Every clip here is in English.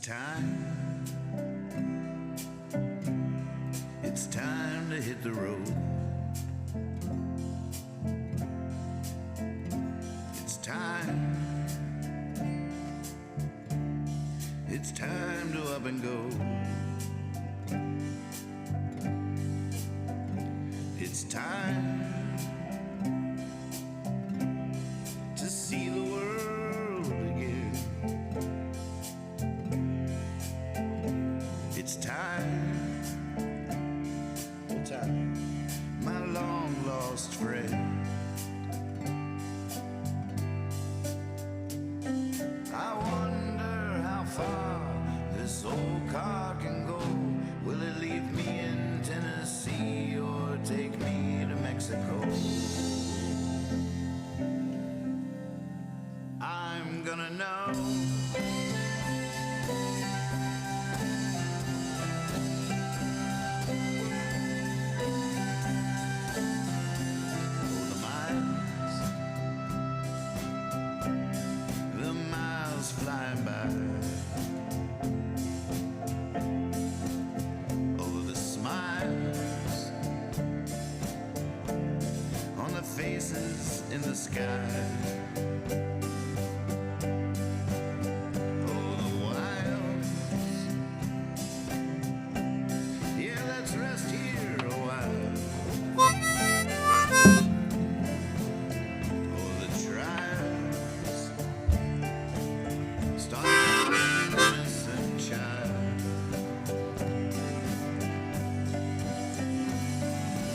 time. It's time to hit the road. It's time. It's time to up and go. It's time to see the world again. It's time, oh time, my long lost friend. I wonder how far this old car can go. Will it leave me in Tennessee or take me to Mexico? I'm gonna know. The miles flying by. Faces in the sky. Oh, the wilds. Yeah, let's rest here a while. Oh, the trials. Start an innocent child.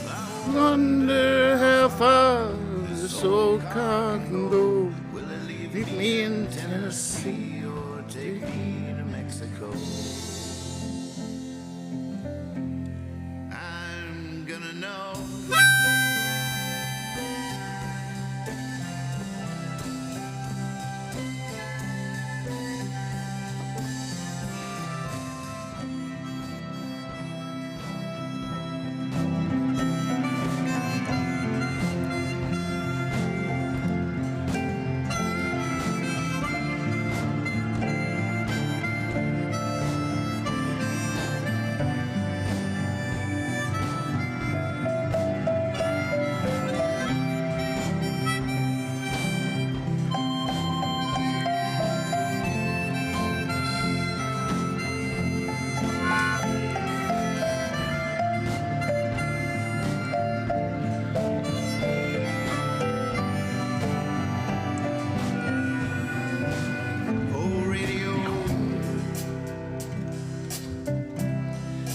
I wonder how far this old car can go. Will it leave me in Tennessee or take me to Mexico? I'm gonna know.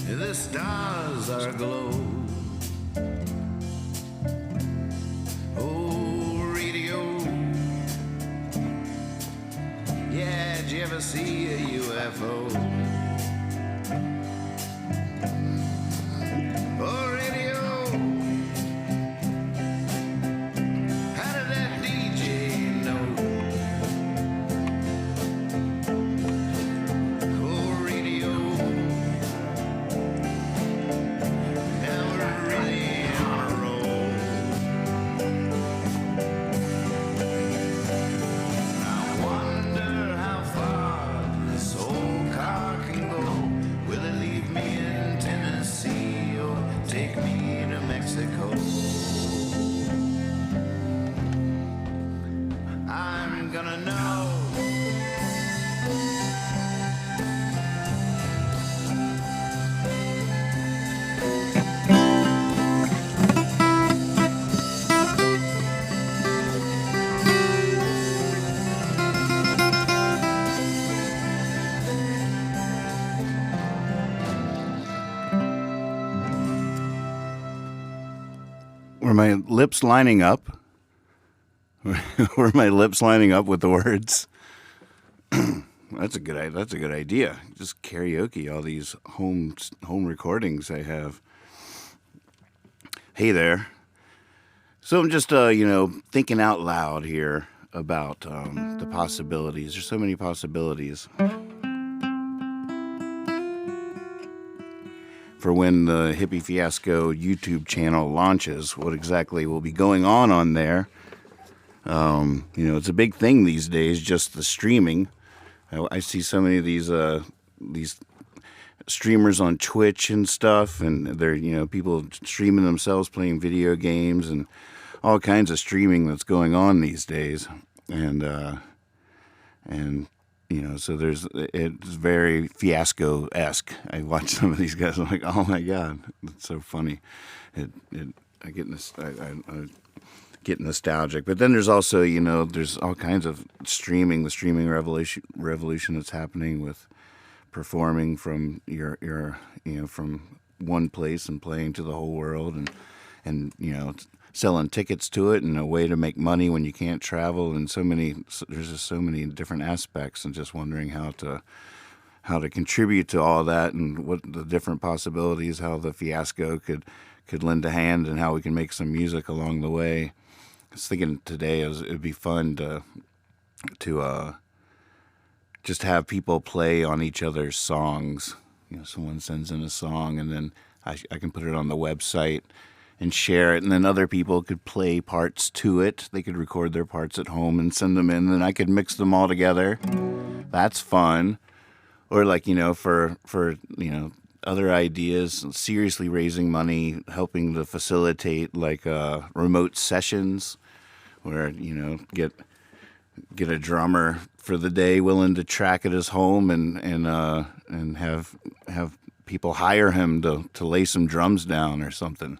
The stars are aglow. Oh, radio. Yeah, did you ever see a UFO? Oh, radio. How did that DJ know? Take me to Mexico. I'm gonna know. Were my lips lining up? Were my lips lining up with the words? That's a good idea. Just karaoke all these home recordings I have. Hey there. So I'm just thinking out loud here about the possibilities. There's so many possibilities. For when the Hippie Fiasco YouTube channel launches, what exactly will be going on there. It's a big thing these days, just the streaming. I see so many of these these streamers on Twitch and stuff, and they're people streaming themselves playing video games and all kinds of streaming that's going on these days, and so it's very Fiasco-esque. I watch some of these guys. I'm like, oh my god, it's so funny. I get I get nostalgic. But then there's also there's all kinds of streaming. The streaming revolution that's happening with performing from your from one place and playing to the whole world, and selling tickets to it, and a way to make money when you can't travel, and there's just so many different aspects, and just wondering how to contribute to all that, and what the different possibilities, how the Fiasco could lend a hand, and how we can make some music along the way. I was thinking today it'd be fun to just have people play on each other's songs. Someone sends in a song, and then I can put it on the website and share it, and then other people could play parts to it. They could record their parts at home and send them in, and then I could mix them all together. That's fun. Or for other ideas, seriously raising money, helping to facilitate remote sessions, where get a drummer for the day willing to track at his home, and have people hire him to lay some drums down or something.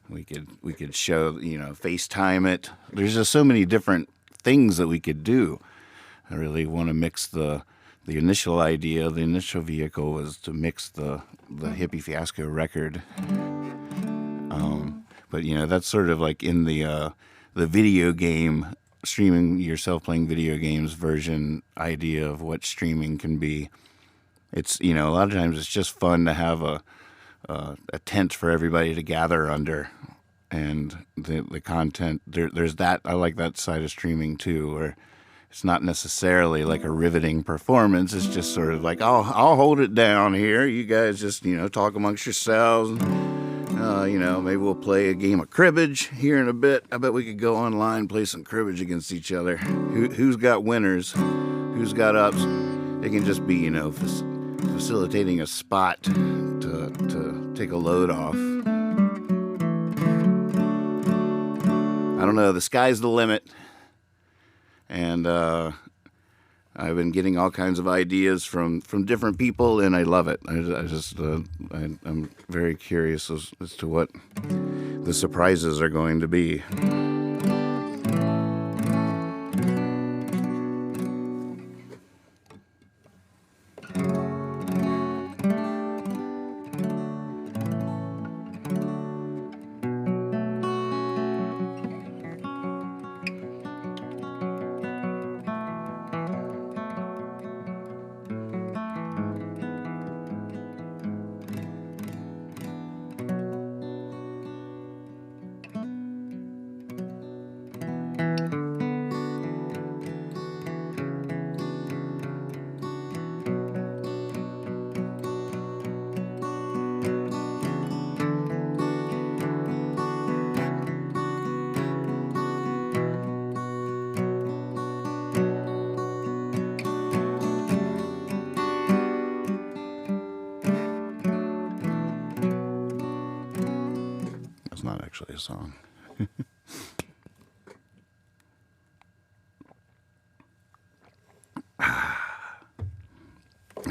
We could show, FaceTime it. There's just so many different things that we could do. I really want to mix the initial idea. The initial vehicle was to mix the Hippie Fiasco record. But that's sort of like in the video game, streaming yourself playing video games version idea of what streaming can be. It's a lot of times it's just fun to have a tent for everybody to gather under, and the content there's that. I like that side of streaming too, where it's not necessarily like a riveting performance. It's just sort of like, I'll hold it down here. You guys just talk amongst yourselves. Maybe we'll play a game of cribbage here in a bit. I bet we could go online and play some cribbage against each other. Who's got winners? Who's got ups? It can just be facilitating a spot to take a load off. I don't know. The sky's the limit, and I've been getting all kinds of ideas from different people, and I love it. I'm very curious as to what the surprises are going to be. Not actually a song. I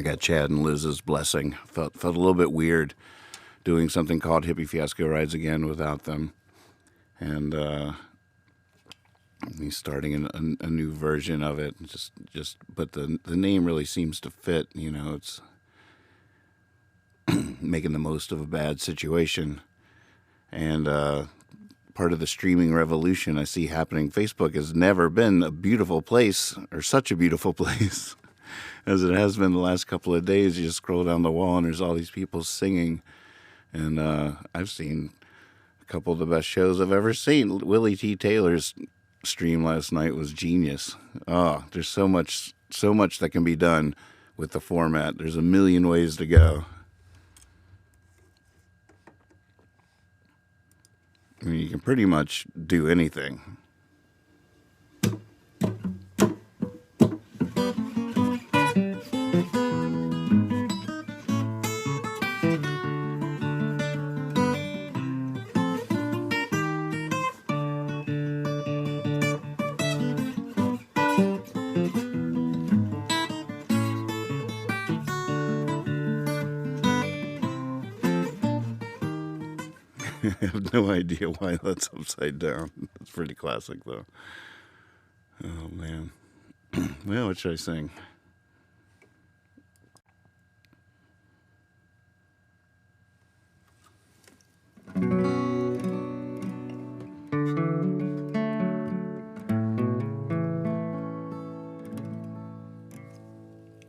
got Chad and Liz's blessing. Felt a little bit weird doing something called Hippie Fiasco Rides Again without them, and he's starting a new version of it. But the name really seems to fit. It's making the most of a bad situation. And part of the streaming revolution I see happening, Facebook has never been a beautiful place, or such a beautiful place, as it has been the last couple of days. You just scroll down the wall and there's all these people singing. And I've seen a couple of the best shows I've ever seen. Willie T. Taylor's stream last night was genius. Oh, there's so much that can be done with the format. There's a million ways to go. I mean, you can pretty much do anything. I have no idea why that's upside down. That's pretty classic, though. Oh, man. Well, what should I sing?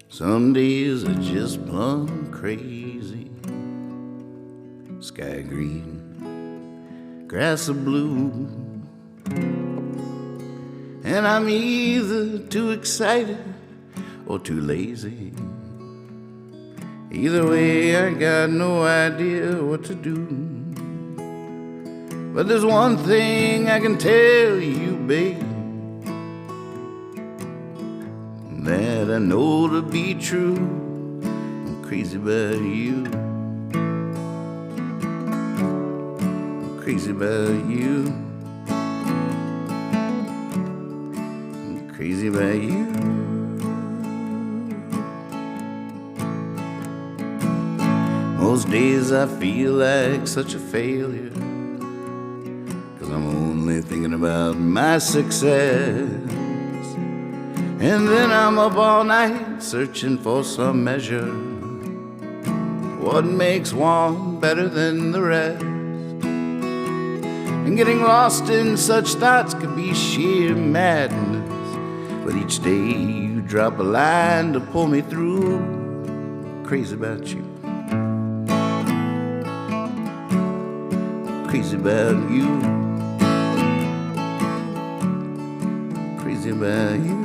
Some days are just plumb crazy. Sky green, grass of blue, and I'm either too excited or too lazy. Either way, I got no idea what to do. But there's one thing I can tell you, babe, that I know to be true. I'm crazy about you. I'm crazy about you. I'm crazy about you. Most days I feel like such a failure, 'cause I'm only thinking about my success. And then I'm up all night searching for some measure. What makes one better than the rest? And getting lost in such thoughts could be sheer madness. But each day you drop a line to pull me through. Crazy about you. Crazy about you. Crazy about you.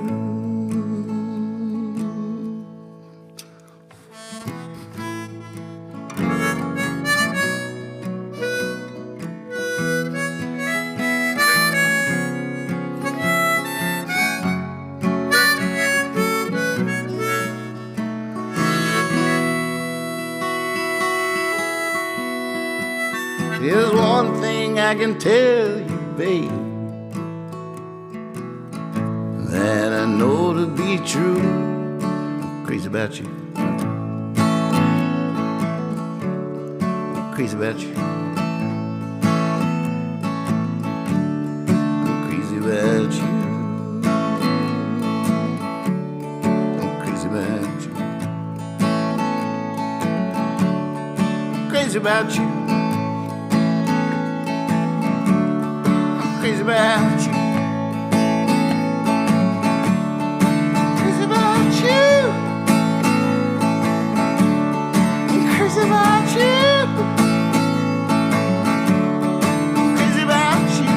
There's one thing I can tell you, babe, that I know to be true. I'm crazy about you. I'm crazy about you. I'm crazy about you. I'm crazy about you. Crazy about you. Crazy about you. Crazy about you. I'm crazy about you. I'm crazy about you.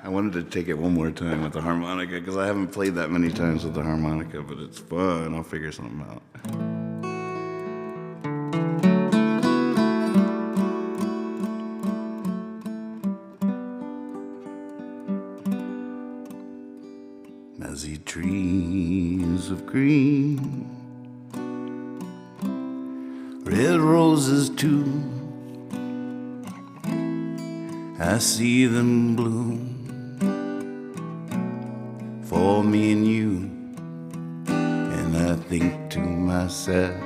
I wanted to take it one more time with the harmonica because I haven't played that many times with the harmonica, but it's fun. I'll figure something out. I see trees of green, red roses too. I see them bloom for me and you, and I think to myself,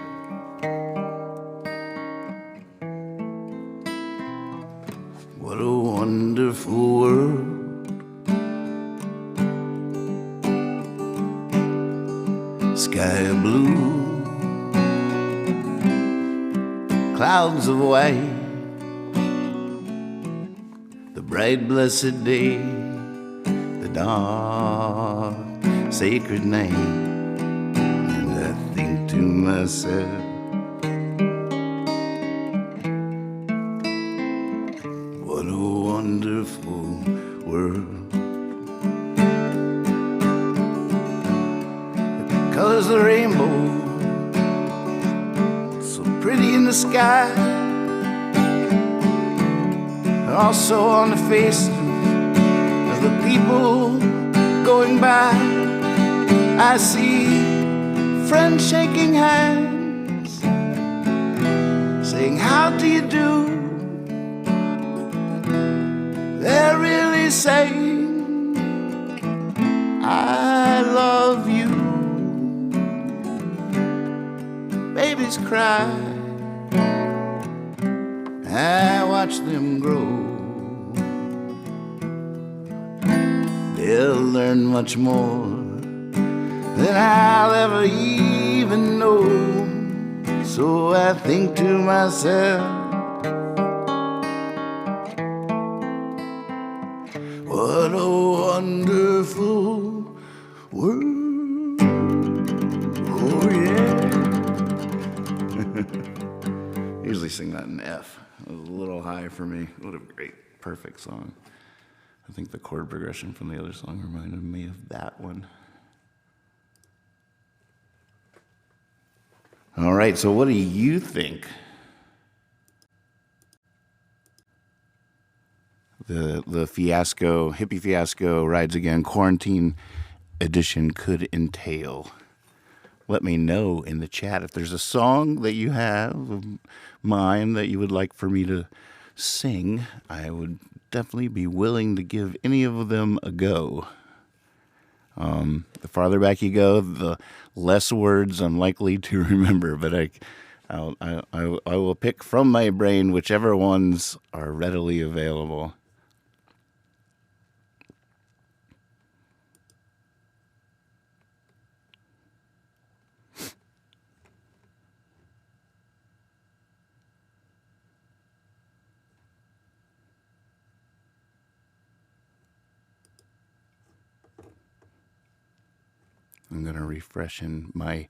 what a wonderful world. Sky blue, clouds of white, the bright blessed day, the dark sacred night, and I think to myself, what a wonderful world. The colors of the rainbow, so pretty in the sky, also on the faces of the people going by. I see friends shaking hands, saying, how do you do? They're really saying, I love you. Babies cry, I watch them grow. They'll learn much more than I'll ever even know. So I think to myself, what a wonderful world. Oh yeah. Usually sing that in F. It was a little high for me. What a great, perfect song. I think the chord progression from the other song reminded me of that one. All right, so what do you think the fiasco, hippie fiasco, Rides Again quarantine edition could entail? Let me know in the chat if there's a song that you have of mine that you would like for me to sing. I would definitely be willing to give any of them a go. The farther back you go, the less words I'm likely to remember, but I will pick from my brain whichever ones are readily available. I'm going to refresh in my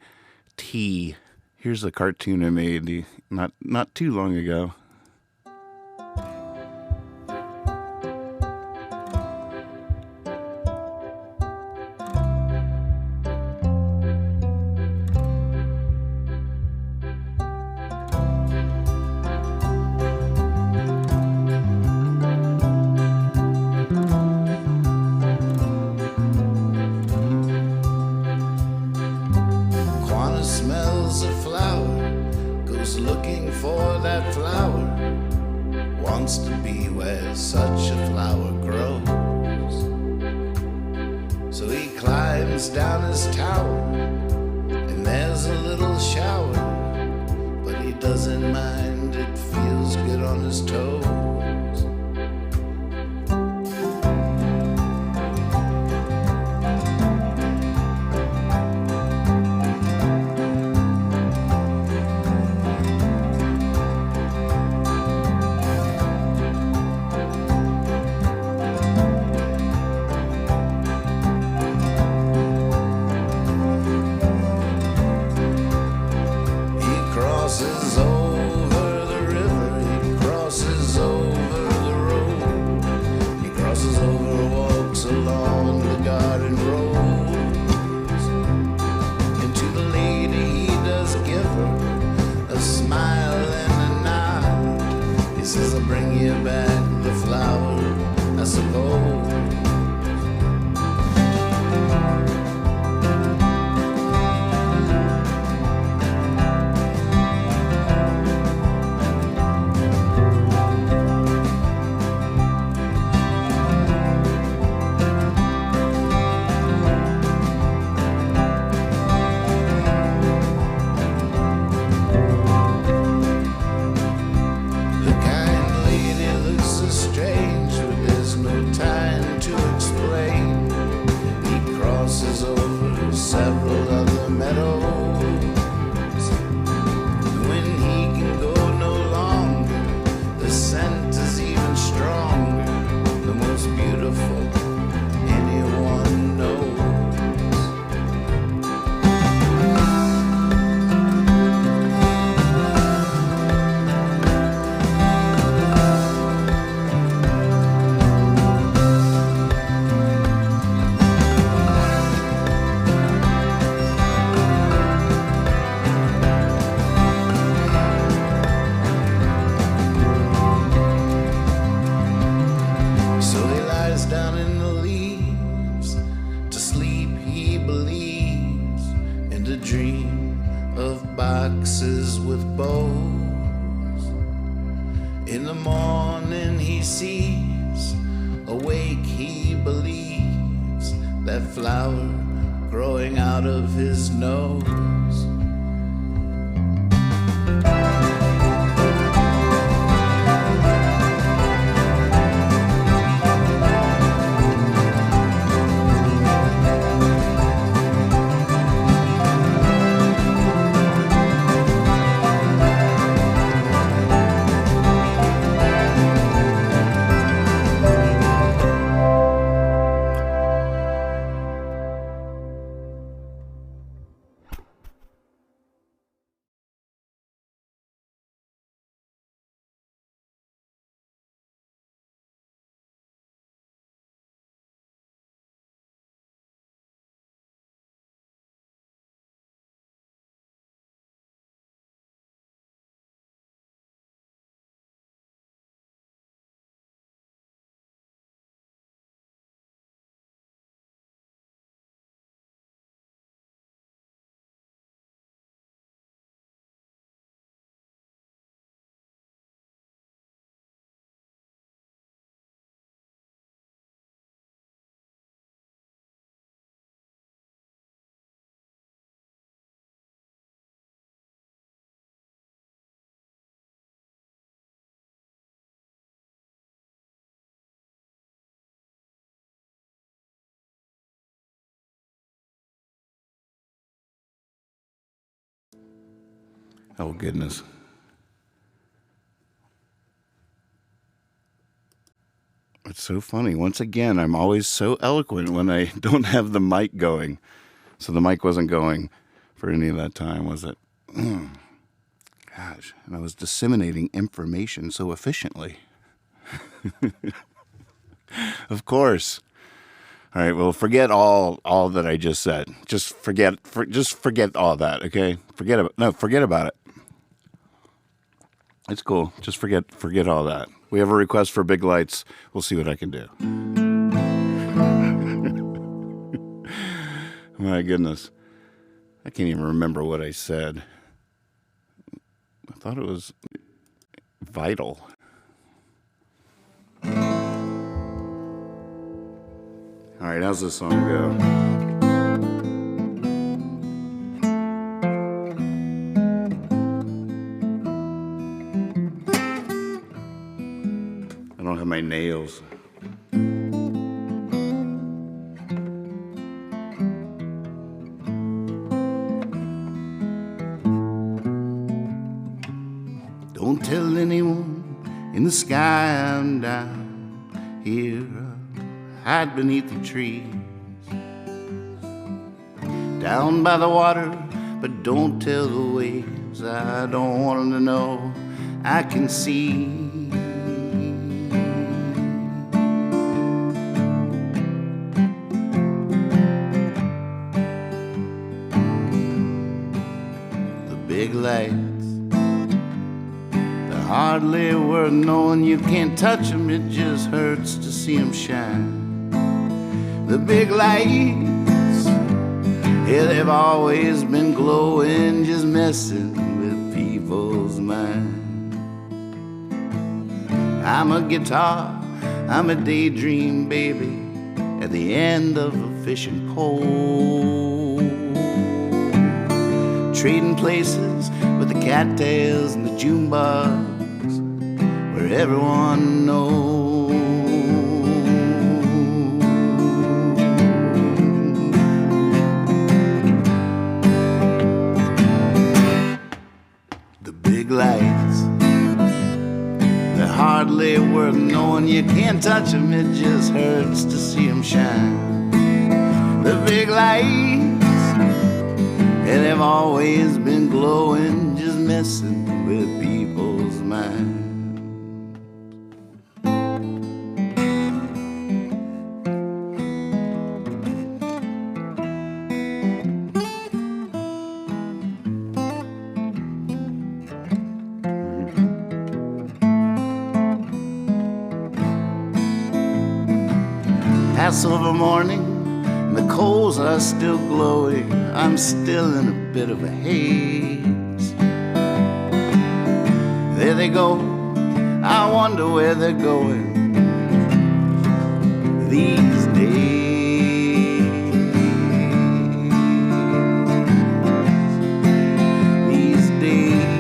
tea. Here's a cartoon I made not too long ago. Smells a flower, goes looking for that flower, wants to be where such a flower grows. So he climbs down his tower, and there's a little shower, but he doesn't mind, it feels good on his toes. Crosses over the river, he crosses over the boxes with bows. In the morning he sees, awake he believes, that flower growing out of his nose. Oh, goodness. It's so funny. Once again, I'm always so eloquent when I don't have the mic going. So the mic wasn't going for any of that time, was it? Gosh, and I was disseminating information so efficiently. Of course. All right, well, forget all that I just said. Just forget all that, okay? Forget about it. It's cool. Just forget all that. We have a request for big lights. We'll see what I can do. My goodness. I can't even remember what I said. I thought it was vital. All right, how's this song go? I don't have my nails. Don't tell anyone in the sky I'm down here. Hide beneath the trees, down by the water, but don't tell the waves. I don't want them to know I can see. The big lights, they're hardly worth knowing. You can't touch them, it just hurts to see them shine. The big lights, yeah, they've always been glowing, just messing with people's minds. I'm a guitar, I'm a daydream baby at the end of a fishing pole, trading places with the cattails and the jukebox where everyone knows. Lights, they're hardly worth knowing. You can't touch them, it just hurts to see them shine. The big lights, and they've always been glowing, just messing with people's minds. Passover morning, and the coals are still glowing. I'm still in a bit of a haze. There they go, I wonder where they're going these days. These days.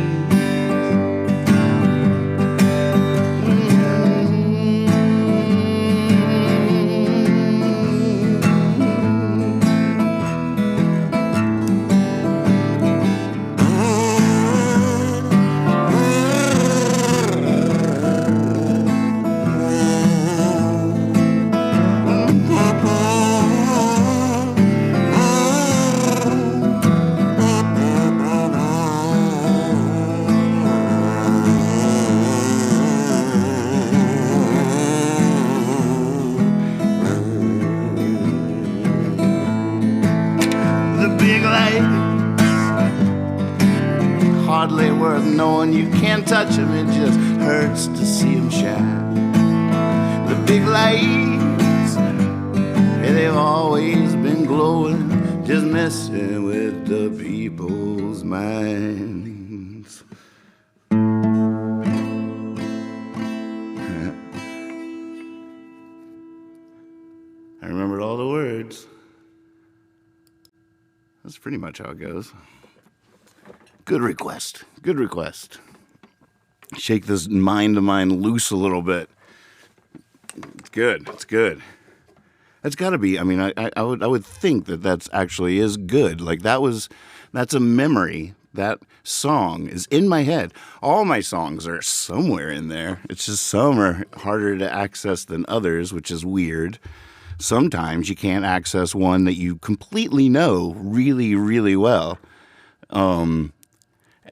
Hardly worth knowing, you can't touch them, it just hurts to see them shine. The big lights, yeah, they've always been glowing, just messing with the people's minds. I remembered all the words. That's pretty much how it goes. Good request. Good request. Shake this mind of mine loose a little bit. It's good. It's good. That's got to be. I mean, I would think that that's actually is good. Like that's a memory. That song is in my head. All my songs are somewhere in there. It's just some are harder to access than others, which is weird. Sometimes you can't access one that you completely know really, really well.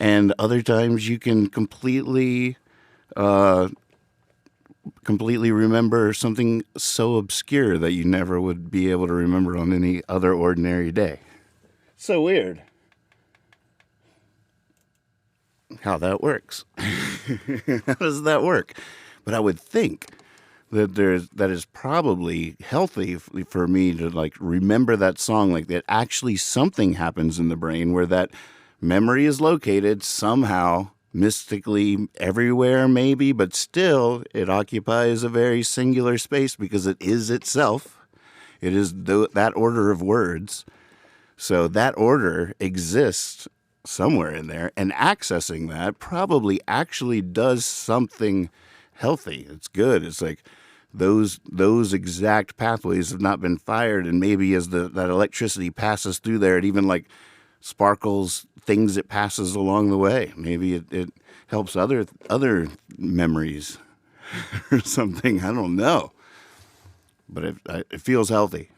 And other times you can completely remember something so obscure that you never would be able to remember on any other ordinary day. So weird how that works. How does that work? But I would think that that is probably healthy for me to like remember that song, like that actually something happens in the brain where that memory is located somehow, mystically everywhere maybe, but still it occupies a very singular space because it is itself. It is that order of words. So that order exists somewhere in there, and accessing that probably actually does something healthy. It's good. It's like those exact pathways have not been fired, and maybe as that electricity passes through there, it even like sparkles things it passes along the way. Maybe it helps other memories or something. I don't know. But it feels healthy.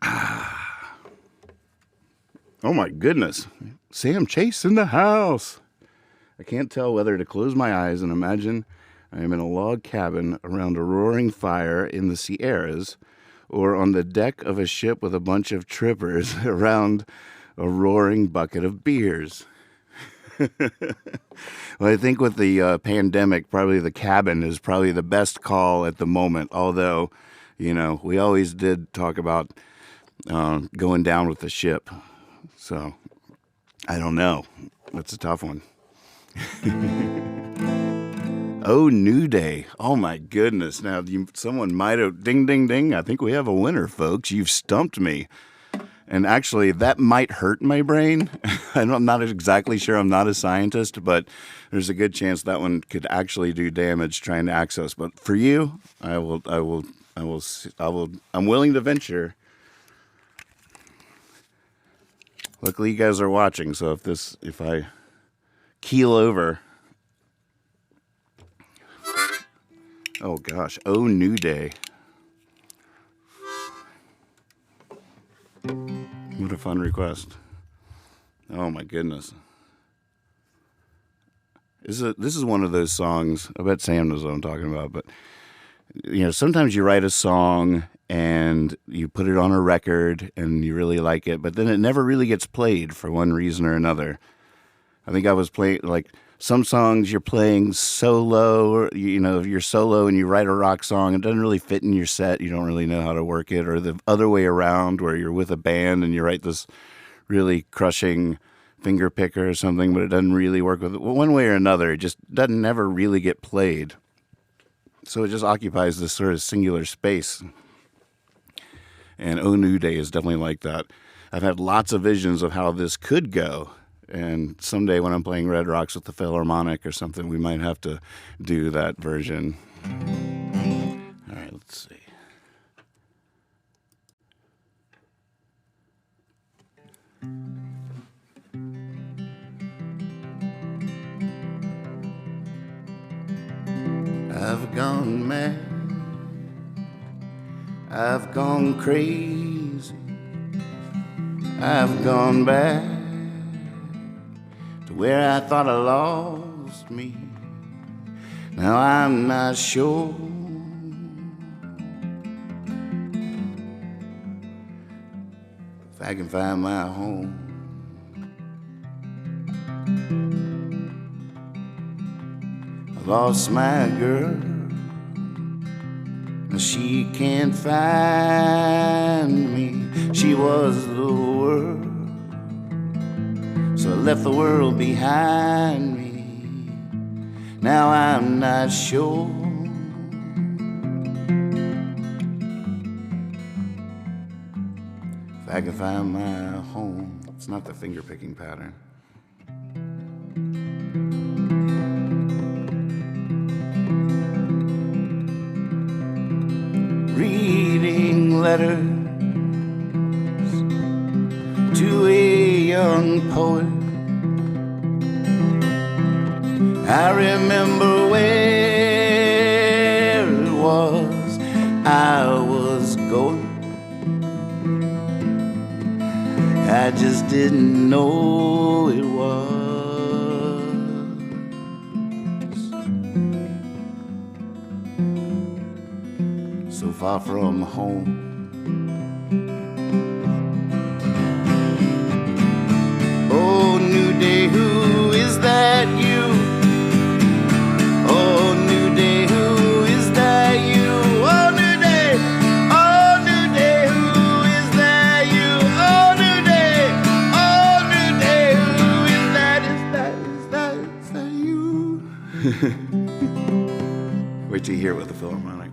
Oh my goodness. Sam Chase in the house. I can't tell whether to close my eyes and imagine I am in a log cabin around a roaring fire in the Sierras, or on the deck of a ship with a bunch of trippers around a roaring bucket of beers. Well, I think with the pandemic, probably the cabin is probably the best call at the moment. Although, we always did talk about going down with the ship. So, I don't know. That's a tough one. Oh, New Day. Oh, my goodness. Now, someone might have... Ding, ding, ding. I think we have a winner, folks. You've stumped me. And actually, that might hurt my brain. I'm not exactly sure. I'm not a scientist, but there's a good chance that one could actually do damage trying to access. But for you, I'm willing to venture. Luckily, you guys are watching, so if I keel over... Oh, gosh. Oh, New Day. What a fun request. Oh, my goodness. This is one of those songs. I bet Sam knows what I'm talking about, but, sometimes you write a song and you put it on a record and you really like it, but then it never really gets played for one reason or another. I think I was playing, like, some songs you're playing solo, or, you're solo and you write a rock song, it doesn't really fit in your set, you don't really know how to work it, or the other way around where you're with a band and you write this really crushing finger picker or something, but it doesn't really work with it. Well, one way or another, it just doesn't never really get played. So it just occupies this sort of singular space. And Oh New Day is definitely like that. I've had lots of visions of how this could go. And someday when I'm playing Red Rocks with the Philharmonic or something, we might have to do that version. All right, let's see. I've gone mad, I've gone crazy, I've gone back to where I thought I lost me. Now I'm not sure if I can find my home. Lost my girl, she can't find me. She was the world, so I left the world behind me. Now I'm not sure if I can find my home. It's not the finger picking pattern. Reading letters to a young poet, I remember where it was I was going. I just didn't know it was so far from home. Oh, new day, who is that you? Oh, new day, who is that you? Oh, new day, who is that you? Oh, new day, who is that? Is that you? Wait till you hear it with the Philharmonic.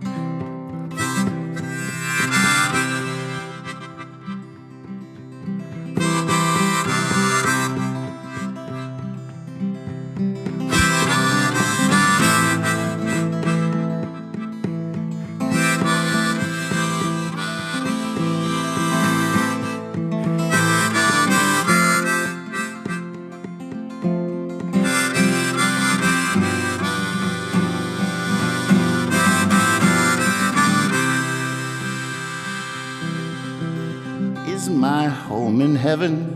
Is my home in heaven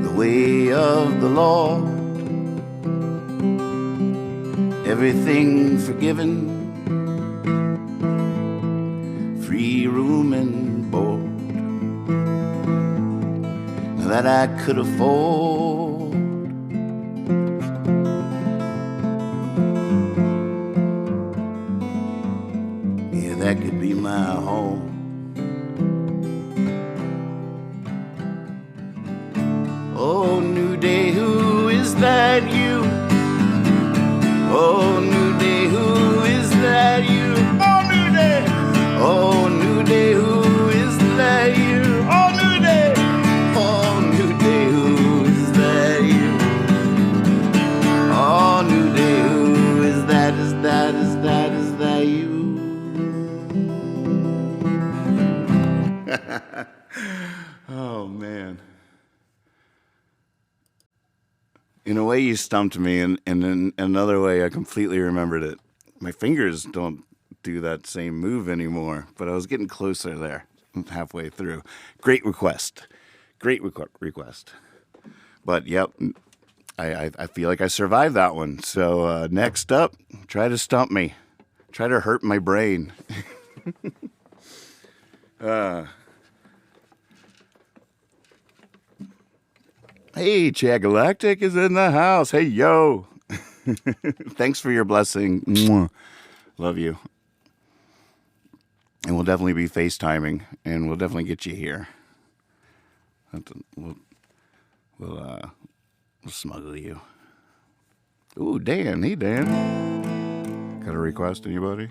the way of the Lord? Everything forgiven, free room and board that I could afford. Yeah, that could be my home. Oh, new day, who is that you? Oh, new day, who is that you? Oh, new day, who is that you? Oh, new day, who is that you? Oh, new day, who is that? Is that you? Oh, man. In a way, you stumped me, and in another way, I completely remembered it. My fingers don't do that same move anymore, but I was getting closer there halfway through. Great request. But, yep, I feel like I survived that one. So next up, try to stump me. Try to hurt my brain. Hey, Chad Galactic is in the house. Hey, yo. Thanks for your blessing. Mwah. Love you. And we'll definitely be FaceTiming, and we'll definitely get you here. We'll smuggle you. Ooh, Dan. Hey, Dan. Got a request, anybody?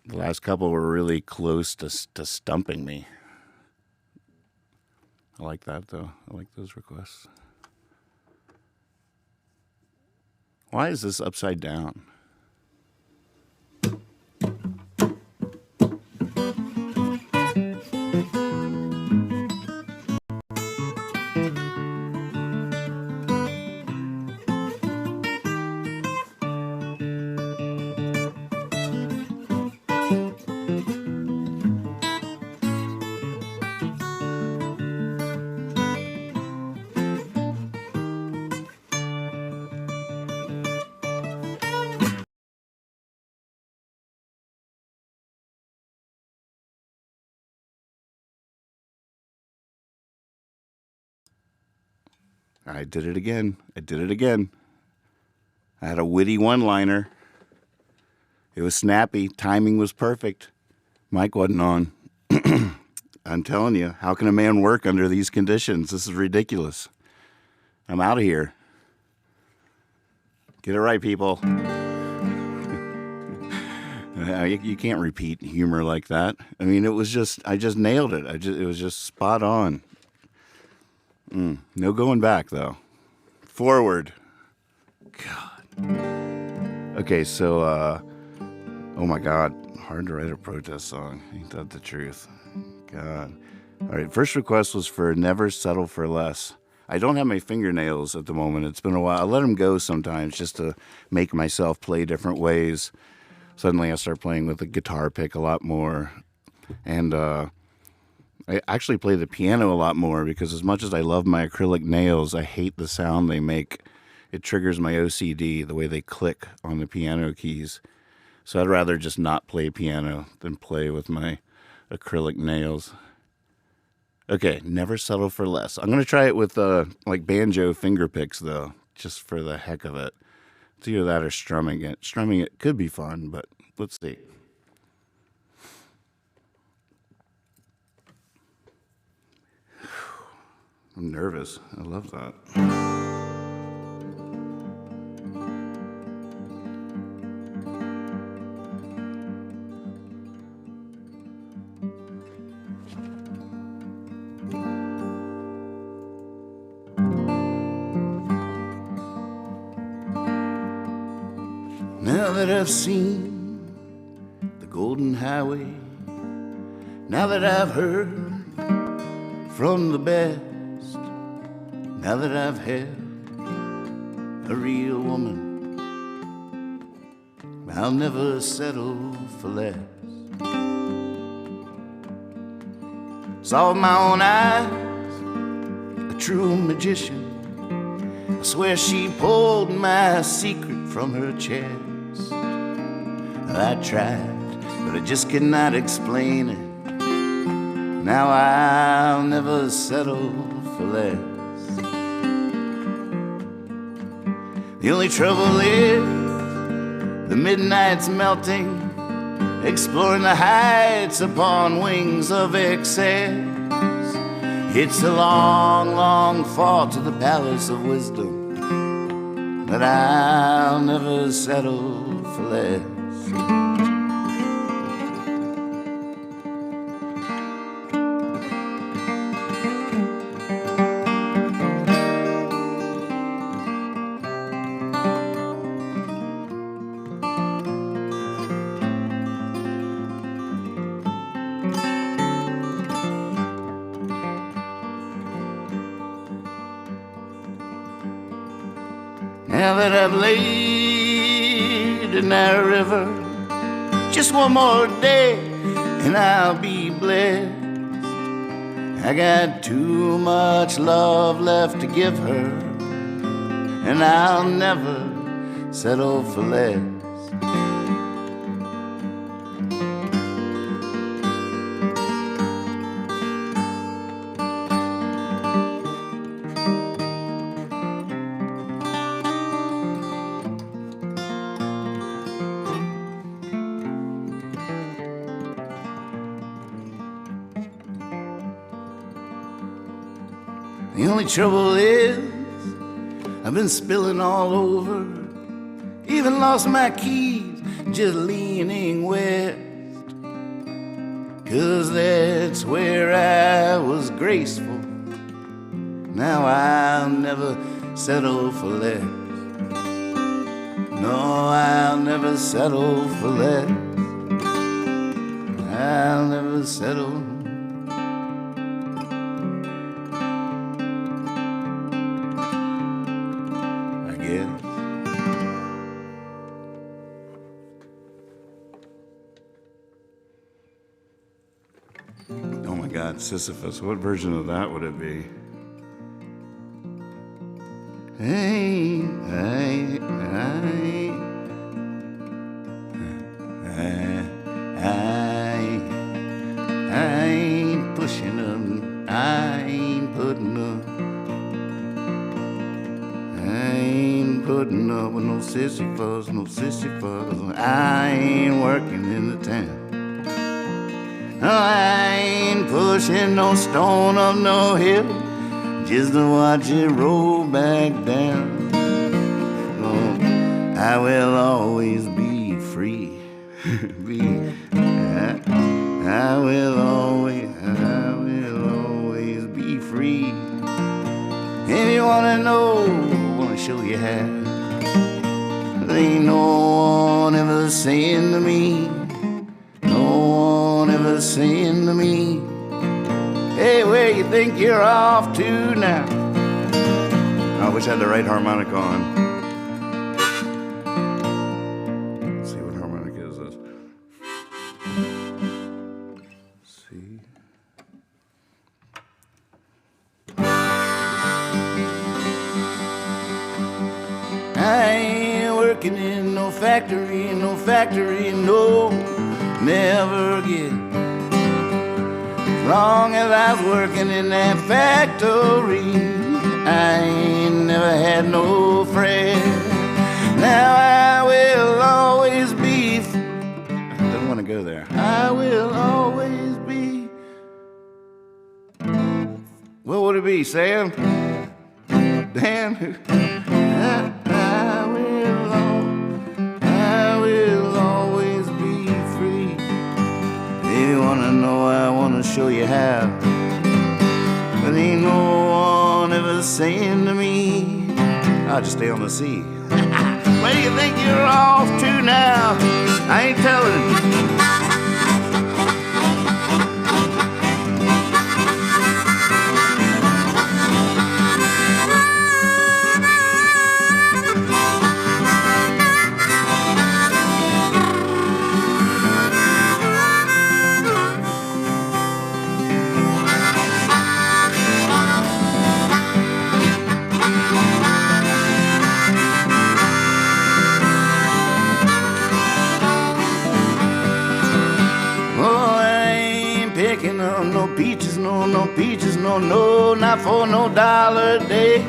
The last couple were really close to stumping me. I like that, though. I like those requests. Why is this upside down? I did it again. I had a witty one-liner. It was snappy. Timing was perfect. Mic wasn't on. I'm telling you, how can a man work under these conditions? This is ridiculous. I'm out of here. Get it right, people. You can't repeat humor like that. I mean, I just nailed it. It was just spot on. No going back, though. Forward. God. Okay, so, oh my God, hard to write a protest song. Ain't that the truth? God. All right, first request was for Never Settle for Less. I don't have my fingernails at the moment. It's been a while. I let them go sometimes just to make myself play different ways. Suddenly I start playing with the guitar pick a lot more. And, I actually play the piano a lot more because as much as I love my acrylic nails, I hate the sound they make. It triggers my OCD, the way they click on the piano keys. So I'd rather just not play piano than play with my acrylic nails. Okay, Never Settle for Less. I'm going to try it with like banjo finger picks, though, just for the heck of it. It's either that or strumming it. Strumming it could be fun, but let's see. I'm nervous. I love that. Now that I've seen the Golden Highway, now that I've heard from the best, now that I've had a real woman, I'll never settle for less. Saw with my own eyes a true magician. I swear she pulled my secret from her chest. I tried, but I just could not explain it. Now I'll never settle for less. The only trouble is the midnight's melting, exploring the heights upon wings of excess. It's a long, long fall to the palace of wisdom, but I'll never settle for less. Now that I've laid in that river, just one more day and I'll be blessed. I got too much love left to give her, and I'll never settle for less. The only trouble is I've been spilling all over, even lost my keys just leaning west. 'Cause that's where I was graceful. Now I'll never settle for less. No, I'll never settle for less. I'll never settle. I guess. Oh my God, Sisyphus. What version of that would it be? Hey, I ain't pushing up, I ain't putting up. I ain't putting up with no Sisyphus, no Sisyphus. I ain't working in the town. No, I ain't pushing no stone up no hill just to watch it roll back down. No, I will always be free. I will always be free. If you wanna know, I wanna show you how. There ain't no one ever saying to me, no one ever saying to me, hey, where you think you're off to now? I wish I had the right harmonica on. Let's see what harmonica is this. See. I ain't working in no factory, no, never again. As long as I was working in that factory, I ain't never had no friend. Now I will always be, I don't want to go there. I will always be, what would it be, Sam? Dan? I will always be free. If you wanna know, I wanna show you how. But ain't no one ever saying to me, I'll just stay on the sea. Where do you think you're off to now? I ain't telling you. No peaches, no peaches, no, not for no $1 a day.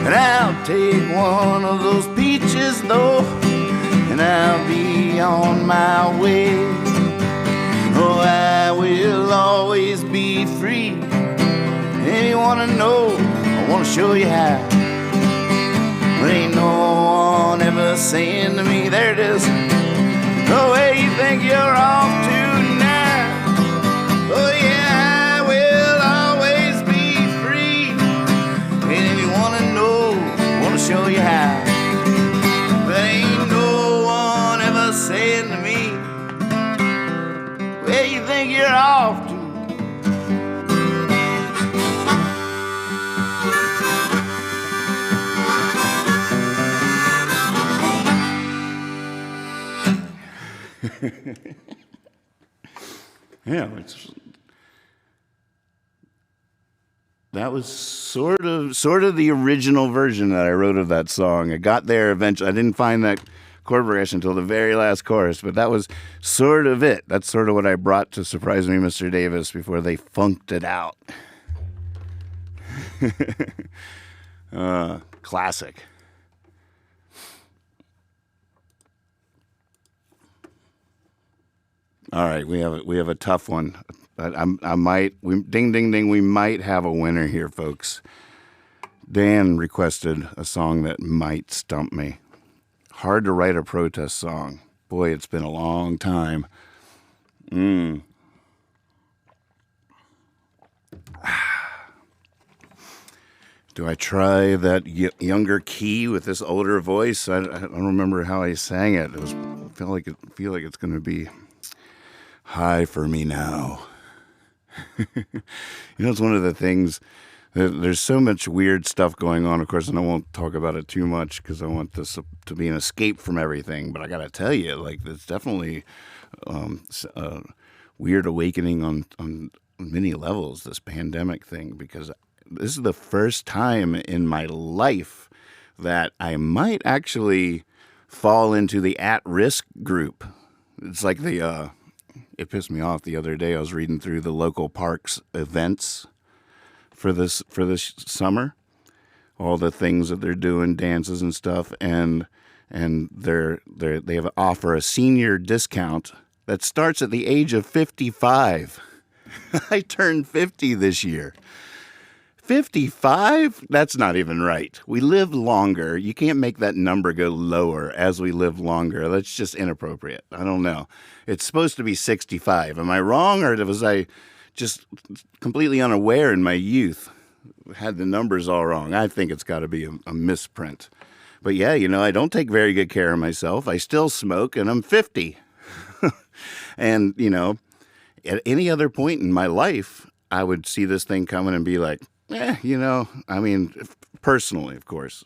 And I'll take one of those peaches though, and I'll be on my way. Oh, I will always be free. And you wanna know, I wanna show you how. But ain't no one ever saying to me, there it is, oh, where you think you're off to now? Oh yeah, I will always be free. And if you wanna know, I wanna show you how. But ain't no one ever saying to me, where you think you're off to? Yeah, that was sort of the original version that I wrote of that song. I got there eventually. I didn't find that chord progression until the very last chorus, but that was sort of it. That's sort of what I brought to Surprise Me, Mr. Davis before they funked it out. Classic. All right, we have a tough one. Ding, ding, ding. We might have a winner here, folks. Dan requested a song that might stump me. Hard to write a protest song. Boy, it's been a long time. Do I try that younger key with this older voice? I don't remember how I sang it. I feel like it's going to be high for me now. It's one of the things. There's so much weird stuff going on, of course, and I won't talk about it too much because I want this to be an escape from everything. But I got to tell you, like, it's definitely a weird awakening on many levels, this pandemic thing, because this is the first time in my life that I might actually fall into the at-risk group. It's like it pissed me off the other day. I was reading through the local parks events for this summer, all the things that they're doing, dances and stuff, and they offer a senior discount that starts at the age of 55. I turned 50 this year. 55? That's not even right. We live longer. You can't make that number go lower as we live longer. That's just inappropriate. I don't know. It's supposed to be 65. Am I wrong, or was I just completely unaware in my youth? Had the numbers all wrong. I think it's got to be a misprint. But yeah, I don't take very good care of myself. I still smoke, and I'm 50. And, at any other point in my life, I would see this thing coming and be like, personally, of course.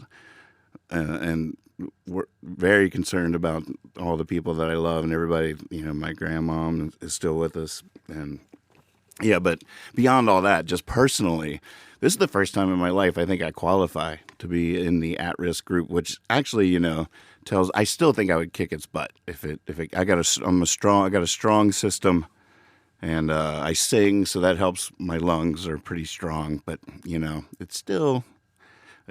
And we're very concerned about all the people that I love and everybody. My grandmom is still with us. And yeah, but beyond all that, just personally, this is the first time in my life I think I qualify to be in the at-risk group, which actually, tells. I still think I would kick its butt I got a strong system, and I sing, so that helps. My lungs are pretty strong, but it's still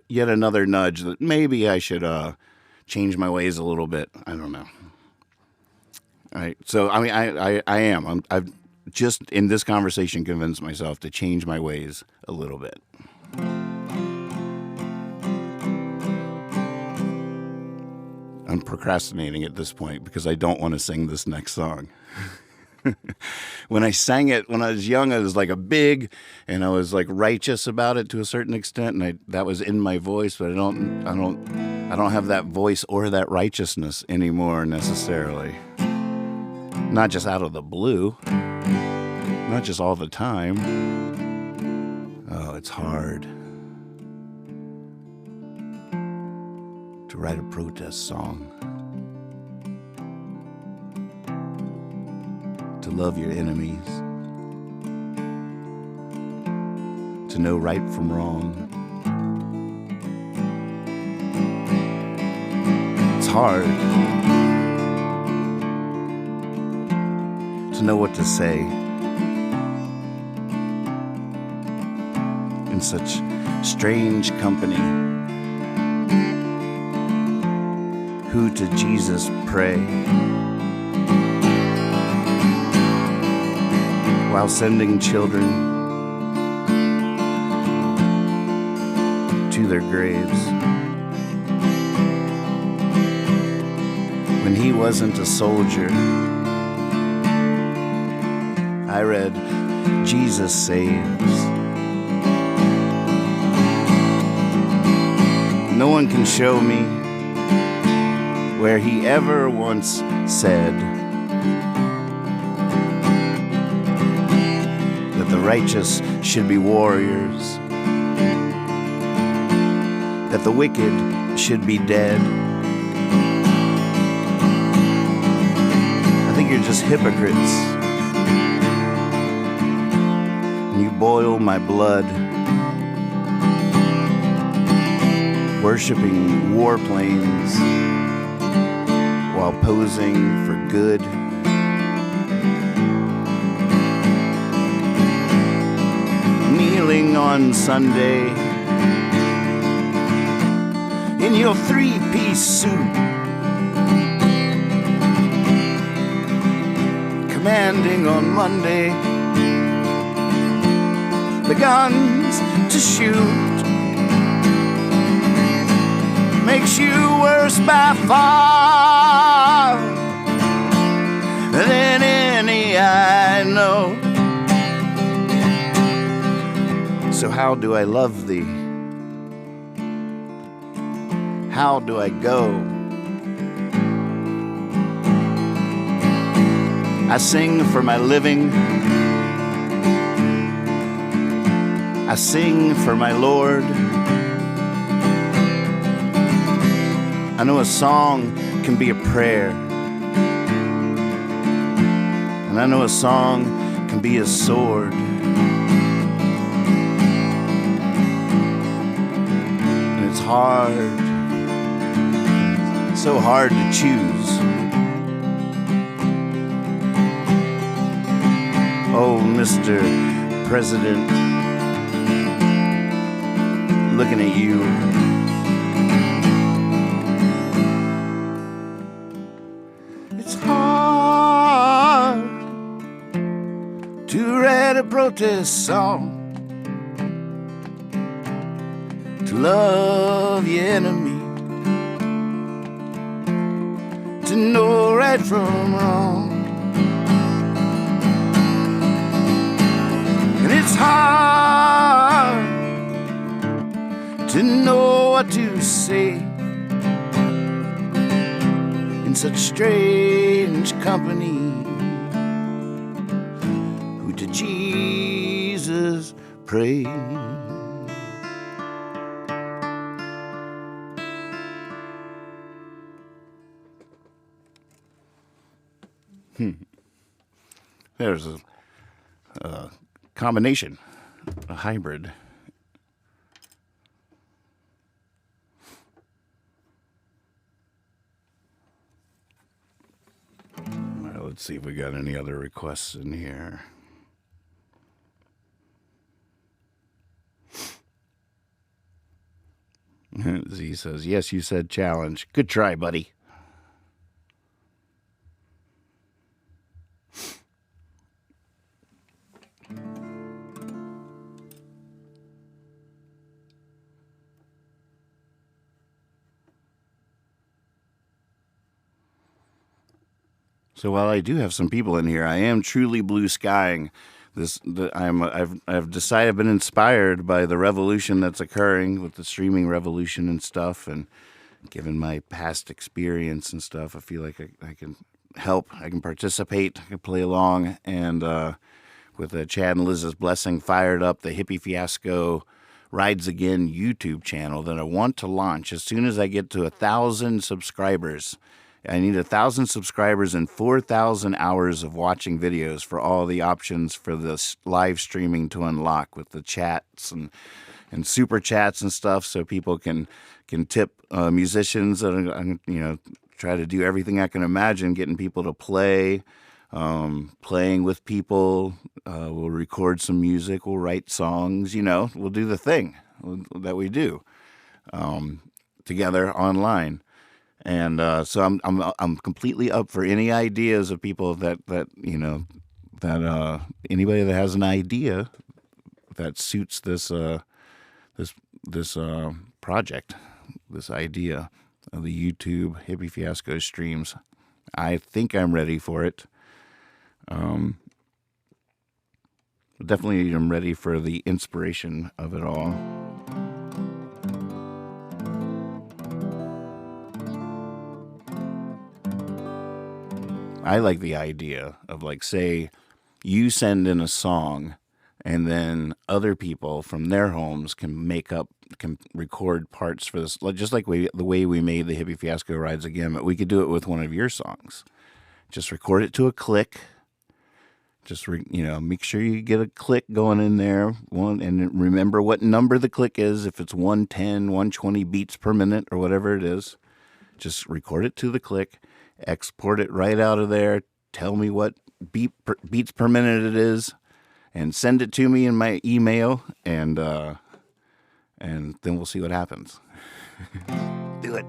yet another nudge that maybe I should change my ways a little bit. I don't know. All right, so I am. I've just in this conversation convinced myself to change my ways a little bit. I'm procrastinating at this point because I don't want to sing this next song. When I sang it when I was young, I was like and I was like righteous about it to a certain extent, and that was in my voice. But I don't have that voice or that righteousness anymore necessarily. Not just out of the blue, not just all the time. Oh, it's hard to write a protest song. To love your enemies, to know right from wrong. It's hard to know what to say in such strange company. Who to Jesus pray while sending children to their graves. When he wasn't a soldier, I read Jesus Saves. No one can show me where he ever once said that the righteous should be warriors, that the wicked should be dead. I think you're just hypocrites. And you boil my blood, worshiping warplanes while posing for good. Kneeling on Sunday in your three-piece suit, commanding on Monday the guns to shoot makes you worse by far than any I know. So how do I love thee? How do I go? I sing for my living. I sing for my Lord. I know a song can be a prayer, and I know a song can be a sword. And it's hard, so hard to choose. Oh, Mr. President, looking at you. It's hard to write a protest song, to love your enemy, to know right from wrong. And it's hard to know what to say in such strange company. Who to Jesus pray. There's a combination, a hybrid. Let's see if we got any other requests in here. Z says, yes, you said challenge. Good try, buddy. So while I do have some people in here, I am truly blue skying this. I've decided I've been inspired by the revolution that's occurring with the streaming revolution and stuff, and given my past experience and stuff, I feel like I can help. I can participate. I can play along, and with Chad and Liz's blessing fired up, the Hippie Fiasco Rides Again YouTube channel that I want to launch as soon as I get to 1,000 subscribers. I need 1,000 subscribers and 4,000 hours of watching videos for all the options for this live streaming to unlock with the chats and super chats and stuff, so people can tip musicians that are, try to do everything I can imagine, getting people to play, playing with people. We'll record some music. We'll write songs. We'll do the thing that we do together online. And so I'm completely up for any ideas of people that anybody that has an idea that suits this project, this idea of the YouTube Hippie Fiasco streams. I think I'm ready for it. Definitely I'm ready for the inspiration of it all. I like the idea of, say, you send in a song, and then other people from their homes can record parts for this, just like the way we made the Hippie Fiasco Rides Again, but we could do it with one of your songs. Just record it to a click. Just, make sure you get a click going in there. And remember what number the click is, if it's 110, 120 beats per minute or whatever it is. Just record it to the click. Export it right out of there. Tell me what beats per minute it is, and send it to me in my email, and then we'll see what happens. Do it.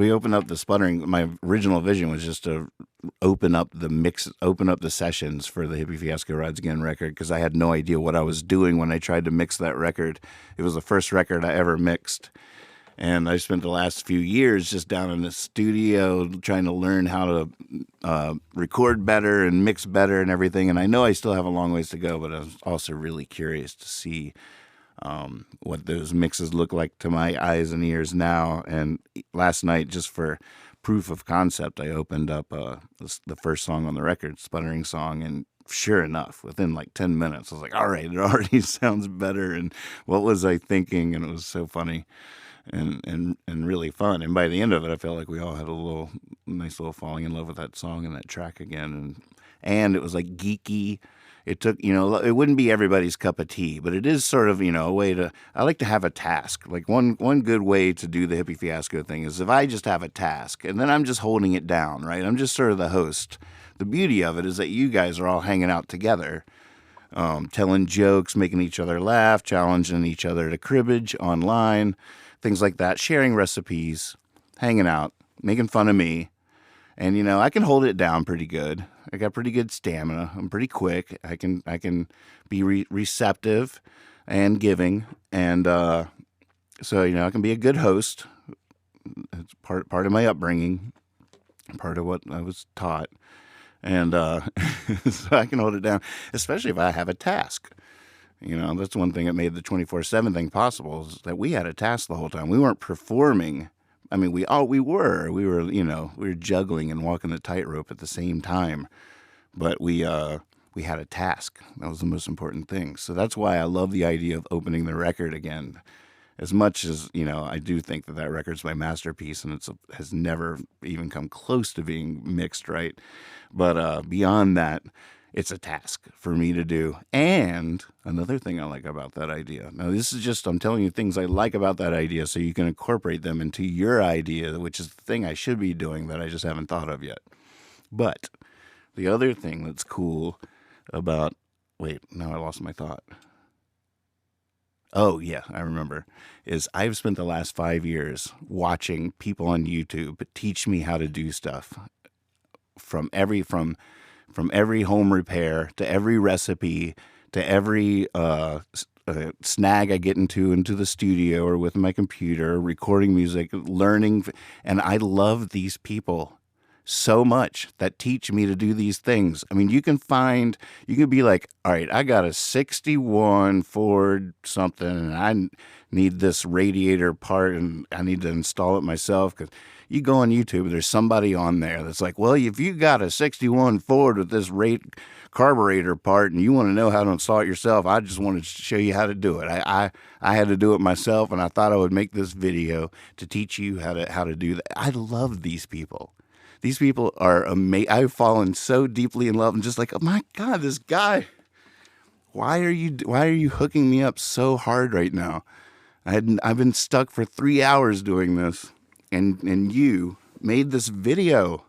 we opened up the sputtering. My original vision was just to open up the sessions for the Hippie Fiasco Rides Again record, because I had no idea what I was doing when I tried to mix that record. It was the first record I ever mixed. And I spent the last few years just down in the studio trying to learn how to record better and mix better and everything. And I know I still have a long ways to go, but I was also really curious to see what those mixes look like to my eyes and ears now. And last night, just for proof of concept, I opened up the first song on the record, Sputtering Song, and sure enough, within like 10 minutes, I was like, all right, it already sounds better. And what was I thinking? And it was so funny and really fun. And by the end of it, I felt like we all had a nice little falling in love with that song and that track again. And it was like geeky. It took, it wouldn't be everybody's cup of tea, but it is sort of, a way I like to have a task. Like one good way to do the Hippie Fiasco thing is if I just have a task and then I'm just holding it down, right? I'm just sort of the host. The beauty of it is that you guys are all hanging out together, telling jokes, making each other laugh, challenging each other to cribbage online, things like that, sharing recipes, hanging out, making fun of me. And, I can hold it down pretty good. I got pretty good stamina. I'm pretty quick. I can be receptive and giving. And so, I can be a good host. It's part of my upbringing, part of what I was taught. And so I can hold it down, especially if I have a task. That's one thing that made the 24/7 thing possible, is that we had a task the whole time. We weren't performing. I mean, we were juggling and walking the tightrope at the same time, but we had a task. That was the most important thing. So that's why I love the idea of opening the record again. As much as, I do think that record's my masterpiece and has never even come close to being mixed right. But beyond that, it's a task for me to do. And another thing I like about that idea. Now, this is just, I'm telling you things I like about that idea so you can incorporate them into your idea, which is the thing I should be doing that I just haven't thought of yet. But the other thing that's cool about, now I lost my thought. Oh, yeah, I remember, is I've spent the last 5 years watching people on YouTube teach me how to do stuff from every home repair to every recipe to every snag I get into the studio or with my computer, recording music, learning. And I love these people so much that teach me to do these things. I mean, you can be like, all right, I got a 61 Ford something and I need this radiator part and I need to install it myself. Because you go on YouTube, there's somebody on there that's like, well, if you got a 61 Ford with this carburetor part and you want to know how to install it yourself, I just wanted to show you how to do it. I had to do it myself, and I thought I would make this video to teach you how to do that. I love these people. These people are amazing. I've fallen so deeply in love and just like, oh my God, this guy. Why are you hooking me up so hard right now? I've been stuck for 3 hours doing this, and you made this video.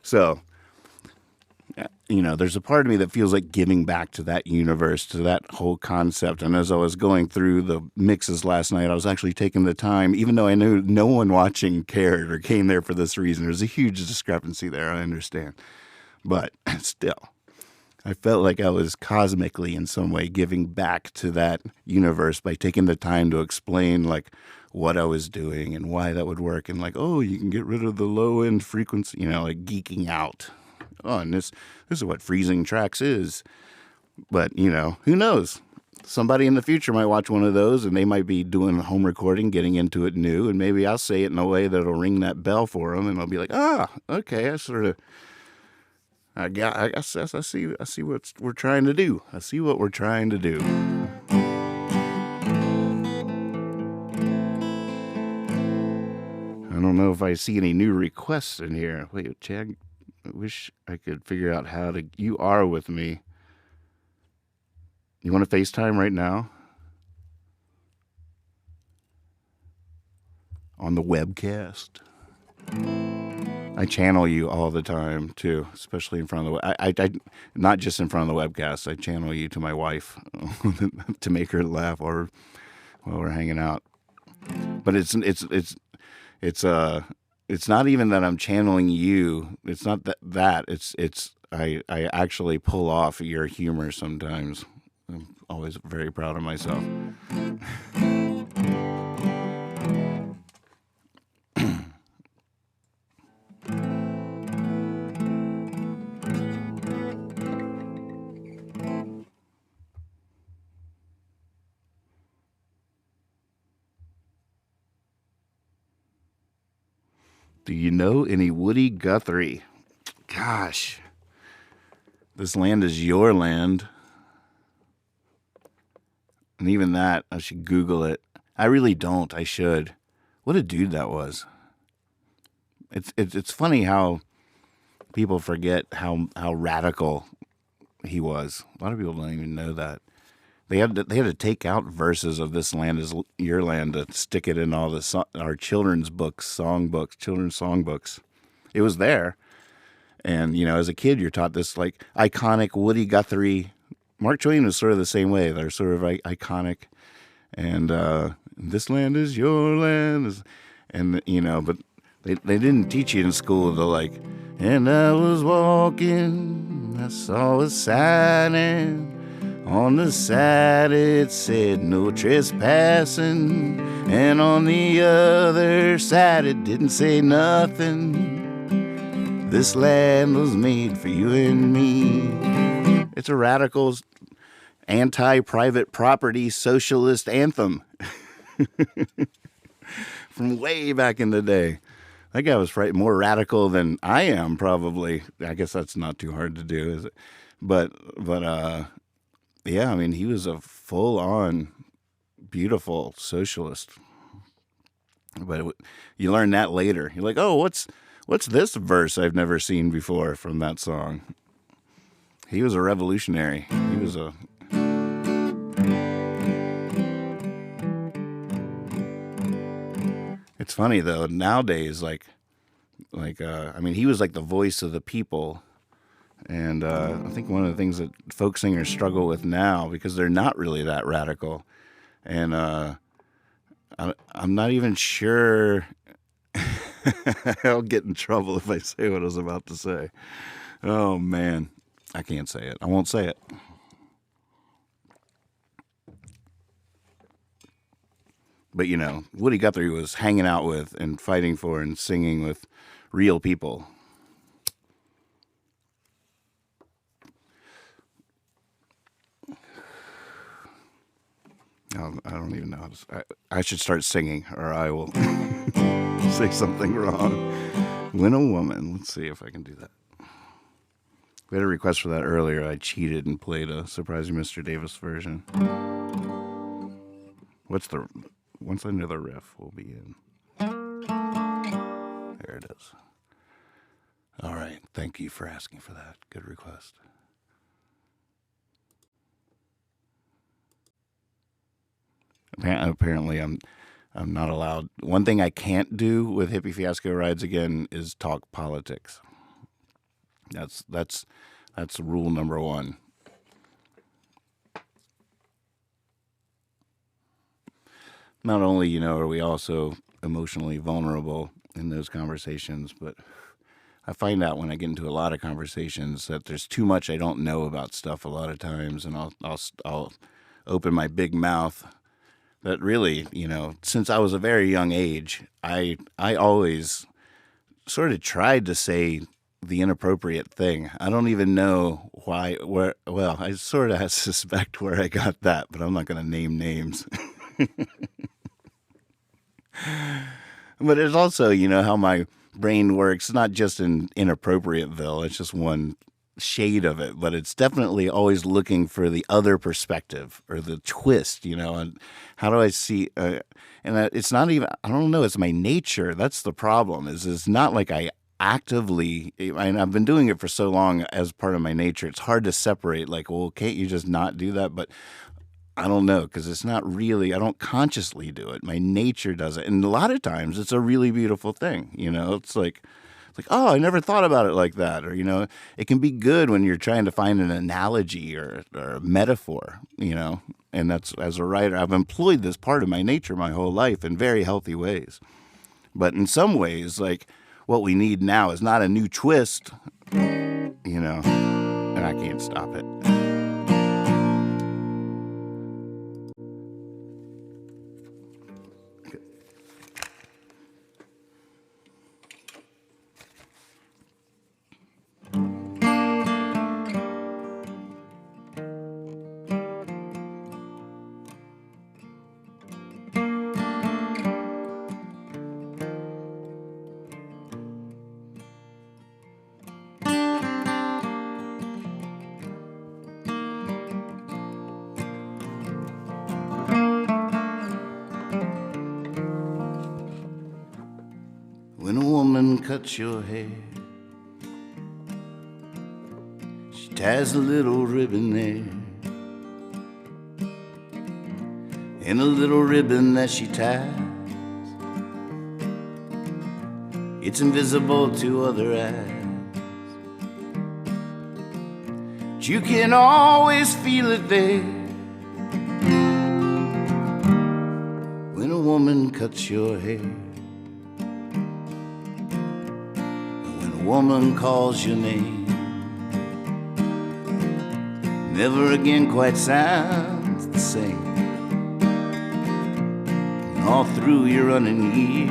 So, there's a part of me that feels like giving back to that universe, to that whole concept. And as I was going through the mixes last night, I was actually taking the time, even though I knew no one watching cared or came there for this reason. There's a huge discrepancy there, I understand. But still, I felt like I was cosmically in some way giving back to that universe by taking the time to explain like what I was doing and why that would work. And like, oh, you can get rid of the low end frequency, like geeking out. Oh, and this is what freezing tracks is. But, who knows? Somebody in the future might watch one of those and they might be doing home recording, getting into it new. And maybe I'll say it in a way that'll ring that bell for them. And I'll be like, okay, I see what we're trying to do. I see what we're trying to do. I don't know if I see any new requests in here. Wait, Chad. I wish I could figure out how to... You are with me. You want to FaceTime right now? On the webcast? I channel you all the time, too. Especially in front of the... I not just in front of the webcast. I channel you to my wife to make her laugh while we're hanging out. But it's it's not even that I'm channeling you. It's not that. I actually pull off your humor sometimes. I'm always very proud of myself. Do you know any Woody Guthrie? Gosh, this land is your land. And even that, I should Google it. I really don't. I should. What a dude that was. It's funny how people forget how radical he was. A lot of people don't even know that. They had to take out verses of "This Land Is Your Land" to stick it in all our children's books, children's songbooks. It was there, and as a kid, you're taught this like iconic Woody Guthrie. Mark Twain was sort of the same way. They're sort of iconic, and "This Land Is Your Land," but they didn't teach you in school to like. And I was walking, I saw a sign, and on the side it said no trespassing, and on the other side it didn't say nothing. This land was made for you and me. It's a radical anti-private property socialist anthem from way back in the day. That guy was more radical than I am, probably. I guess that's not too hard to do, is it? But yeah, I mean, he was a full-on beautiful socialist. But you learn that later. You're like, oh, what's this verse I've never seen before from that song? He was a revolutionary. He was a... It's funny though, nowadays, I mean, he was like the voice of the people. And I think one of the things that folk singers struggle with now, because they're not really that radical, and I'm not even sure I'll get in trouble if I say what I was about to say. Oh man, I can't say it. I won't say it. But Woody Guthrie was hanging out with and fighting for and singing with real people. I don't even know how to. I should start singing, or I will say something wrong. Win a Woman. Let's see if I can do that. We had a request for that earlier. I cheated and played a Surprising Mr. Davis version. Once I know the riff, we'll be in. There it is. All right. Thank you for asking for that. Good request. Apparently, I'm not allowed. One thing I can't do with Hippie Fiasco Rides Again is talk politics. That's rule number one. Not only, are we also emotionally vulnerable in those conversations, but I find out when I get into a lot of conversations that there's too much I don't know about stuff a lot of times, and I'll open my big mouth. That really, since I was a very young age, I always sort of tried to say the inappropriate thing. I don't even know why. Well, I sort of suspect where I got that, but I'm not going to name names. But it's also, how my brain works, not just in inappropriateville. It's just one shade of it, but it's definitely always looking for the other perspective or the twist, and how do I see, and it's not even, I don't know, it's my nature. That's the problem is it's not like I actively, and I've been doing it for so long as part of my nature. It's hard to separate like, well, can't you just not do that? But I don't know, because it's not really, I don't consciously do it. My nature does it. And a lot of times it's a really beautiful thing. It's like, oh, I never thought about it like that. Or, it can be good when you're trying to find an analogy or a metaphor, and that's, as a writer, I've employed this part of my nature my whole life in very healthy ways. But in some ways, like, what we need now is not a new twist, you know, and I can't stop it. When a woman cuts your hair, she ties a little ribbon there, and a little ribbon that she ties, it's invisible to other eyes, but you can always feel it there. When a woman cuts your hair, woman calls your name, never again quite sounds the same. And all through your running years,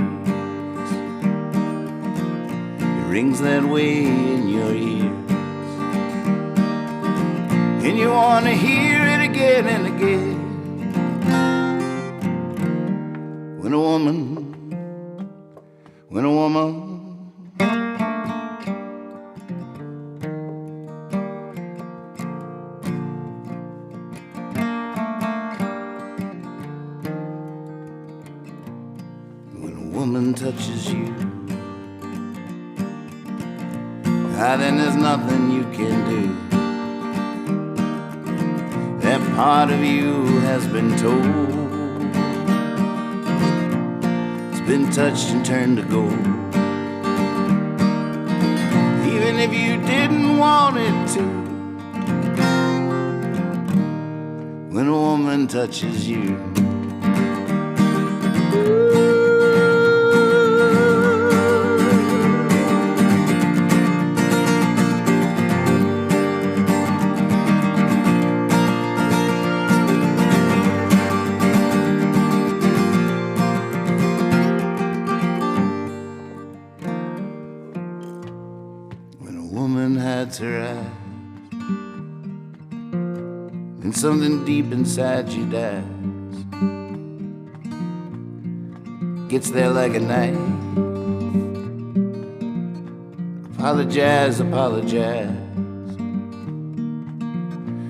it rings that way in your ears, and you want to hear it again and again. When a woman When a woman touches you, then there's nothing you can do. That part of you has been told, it's been touched and turned to gold. Even if you didn't want it to, when a woman touches you. Her eyes, and something deep inside you dies, gets there like a knife. Apologize, apologize,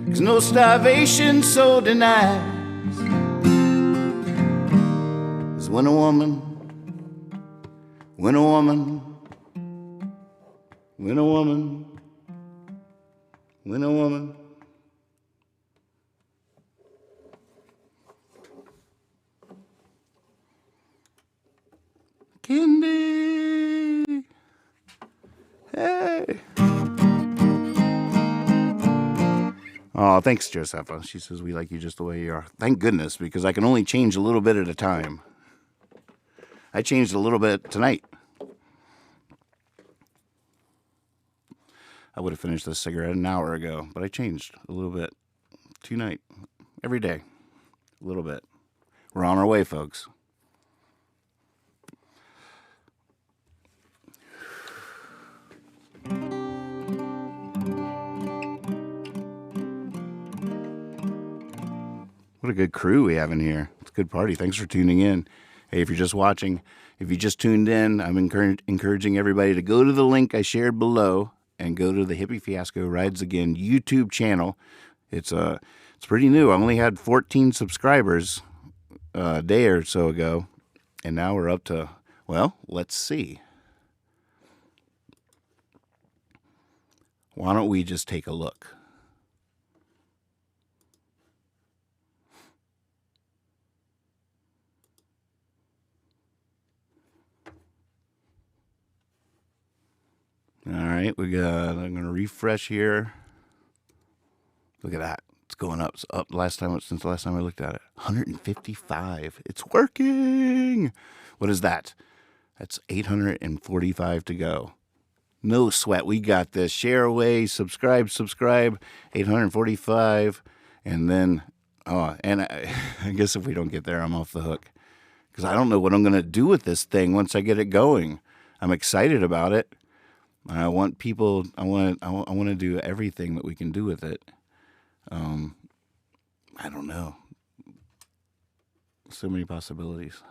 'cause no starvation so denies. 'Cause when a woman Candy, hey. Oh, thanks, Josepha. She says we like you just the way you are. Thank goodness, because I can only change a little bit at a time. I changed a little bit tonight. I would have finished this cigarette an hour ago, but I changed a little bit tonight. Every day, a little bit. We're on our way, folks. What a good crew we have in here. It's a good party. Thanks for tuning in. Hey, if you're just watching, if you just tuned in, I'm encouraging everybody to go to the link I shared below and go to the Hippie Fiasco Rides Again YouTube channel. It's pretty new. I only had 14 subscribers a day or so ago, and now we're up to, well, let's see. Why don't we just take a look? All right, I'm going to refresh here. Look at that. It's going up. It's up since the last time I looked at it. 155. It's working. What is that? That's 845 to go. No sweat. We got this. Share away, subscribe, 845. And then, I guess if we don't get there, I'm off the hook. Because I don't know what I'm going to do with this thing once I get it going. I'm excited about it. I want people, I want to do everything that we can do with it. I don't know. So many possibilities.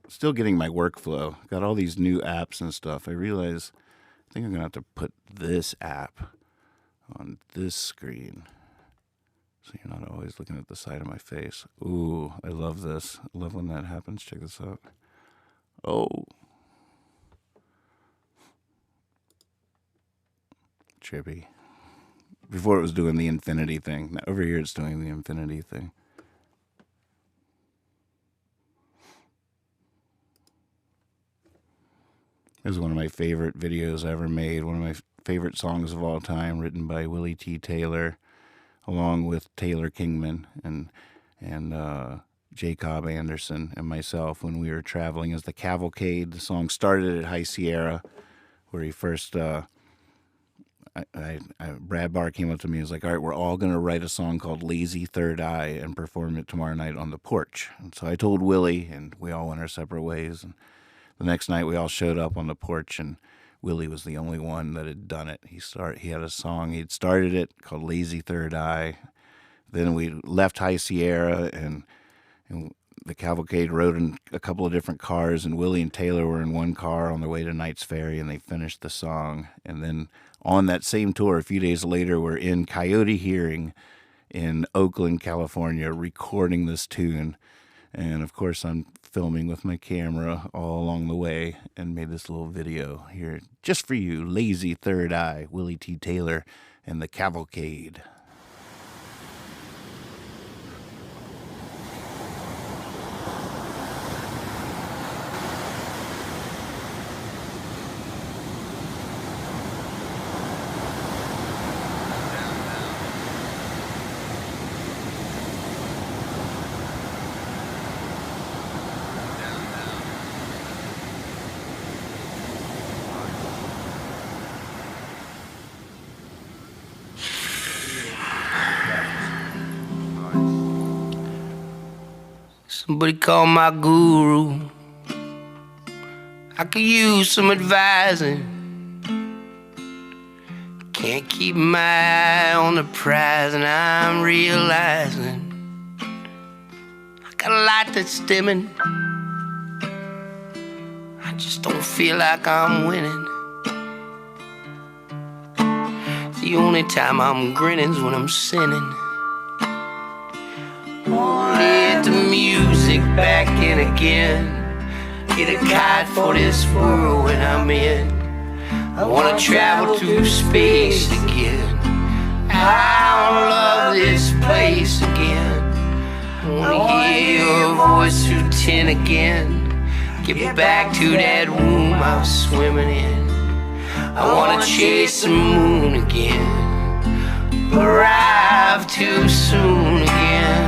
Still getting my workflow. Got all these new apps and stuff. I realize I think I'm going to have to put this app on this screen, so you're not always looking at the side of my face. Ooh, I love this. I love when that happens. Check this out. Oh. Trippy. Before it was doing the infinity thing. Now over here it's doing the infinity thing. This is one of my favorite videos I ever made. One of my favorite songs of all time, written by Willie T. Taylor, along with Taylor Kingman and J. Cobb Anderson and myself when we were traveling as the Cavalcade. The song started at High Sierra, where he first, Brad Barr came up to me and was like, all right, we're all going to write a song called Lazy Third Eye and perform it tomorrow night on the porch. And so I told Willie, and we all went our separate ways. And the next night we all showed up on the porch, and Willie was the only one that had done it. He had a song, he'd started it called Lazy Third Eye. Then we left High Sierra, and the Cavalcade rode in a couple of different cars, and Willie and Taylor were in one car on their way to Knight's Ferry, and they finished the song. And then on that same tour, a few days later, we're in Coyote Hearing in Oakland, California, recording this tune. And of course, I'm filming with my camera all along the way and made this little video here just for you. Lazy Third Eye, Willie T. Taylor and the Cavalcade. Somebody call my guru. I could use some advising. Can't keep my eye on the prize, and I'm realizing I got a lot that's stemming. I just don't feel like I'm winning. The only time I'm grinning's when I'm sinning. Let the music back in again. Get a guide for this world when I'm in. I wanna travel through space again. I wanna love this place again. I wanna hear your voice through tin again. Get back to that womb I was swimming in. I wanna chase the moon again. Arrive too soon again.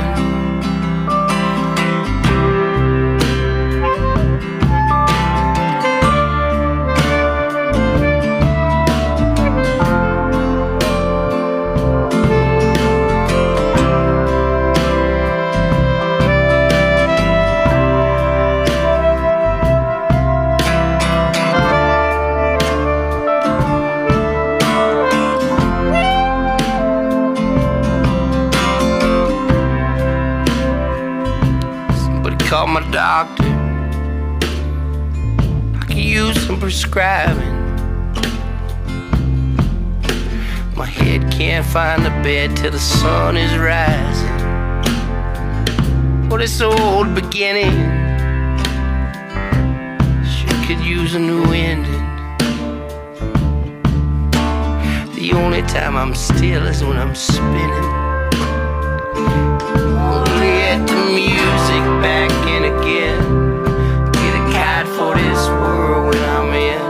Call my doctor. I could use some prescribing. My head can't find the bed till the sun is rising. Well, this old beginning sure could use a new ending. The only time I'm still is when I'm spinning. Let the music back in again. Get a guide for this world when I'm in.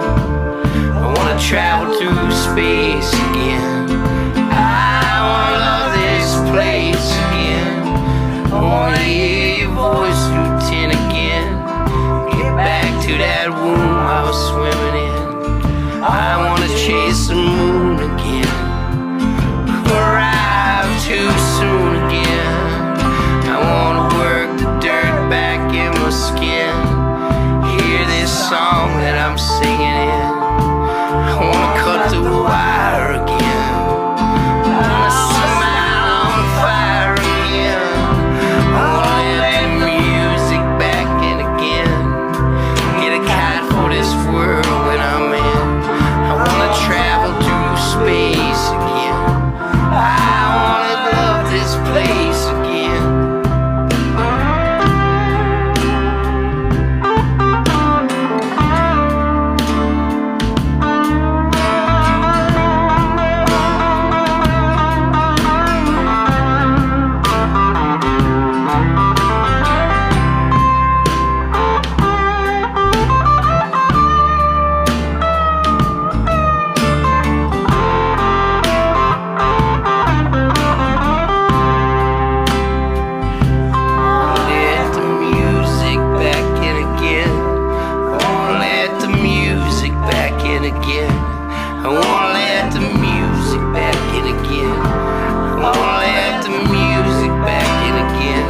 I wanna travel through space again. I wanna love this place again. I wanna hear your voice through to that womb I was swimming in. I wanna chase the moon again, arrive too soon again. I wanna work the dirt back in my skin, hear this song that I'm singing in. I wanna cut the wire again, I wanna smile on fire again. I wanna let the music back in again, get a kite for this world when I'm in. I wanna travel through space again, I wanna love this place again. Let the music back in again, I wanna let the music back in again. I wanna let the music back in again,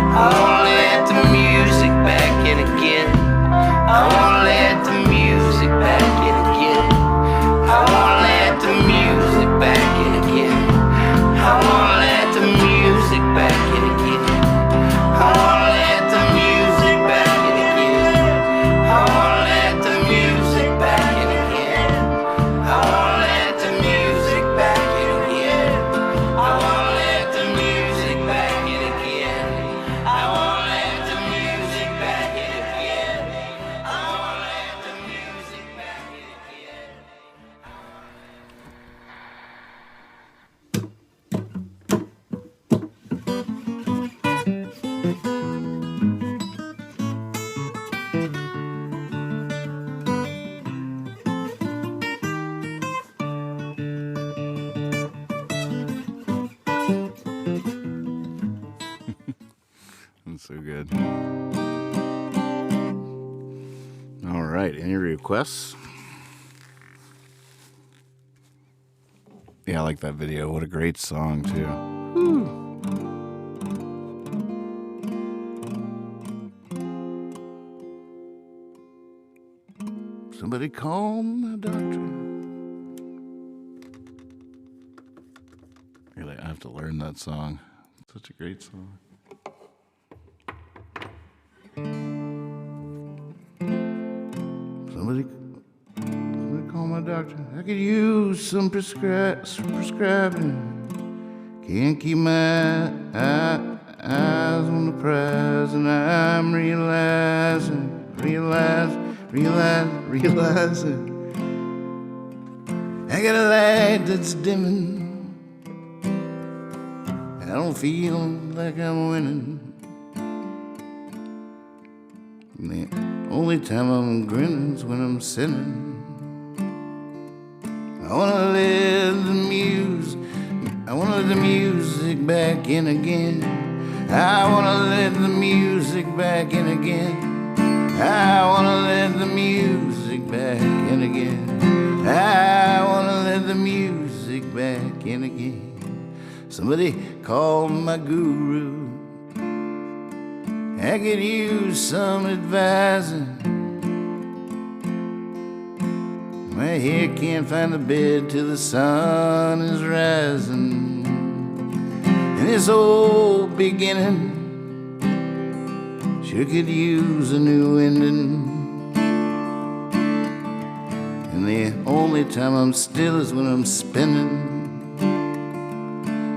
I wanna let the music back in again. I wanna let the music back in again, I wanna let the music back in again. I wanna let the music back in again, I wanna let the music back in again. I wanna let the music back in again, I wanna let the music back in again. I wanna let the music back in again, I wanna let the music back in again. I wanna let the music back in again, I wanna let the music back in again. That's so good. All right, any requests? Yeah, I like that video. What a great song, too. Somebody call my doctor. Really, I have to learn that song. Such a great song. Somebody call my doctor. I could use some prescribing. Can't keep my eyes on the prize, and I'm realizing. I got a light that's dimming. I don't feel like I'm winning. The only time I'm grinning is when I'm sinning. I wanna let the music back in again. I wanna let the music back in again. I wanna let the music back in again. I wanna let the music back in again. Somebody call my guru. I could use some advising. My head can't find the bed till the sun is rising. And this old beginning sure could use a new ending. And the only time I'm still is when I'm spinning.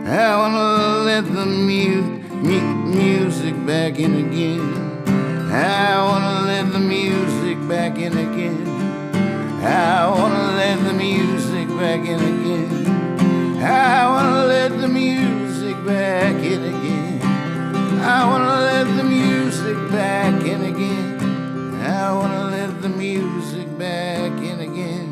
I wanna let the music back in again. I wanna let the music back in again. I wanna let the music back in again. I wanna let the music back in again. I wanna let the music back in again. I wanna let the music back in again.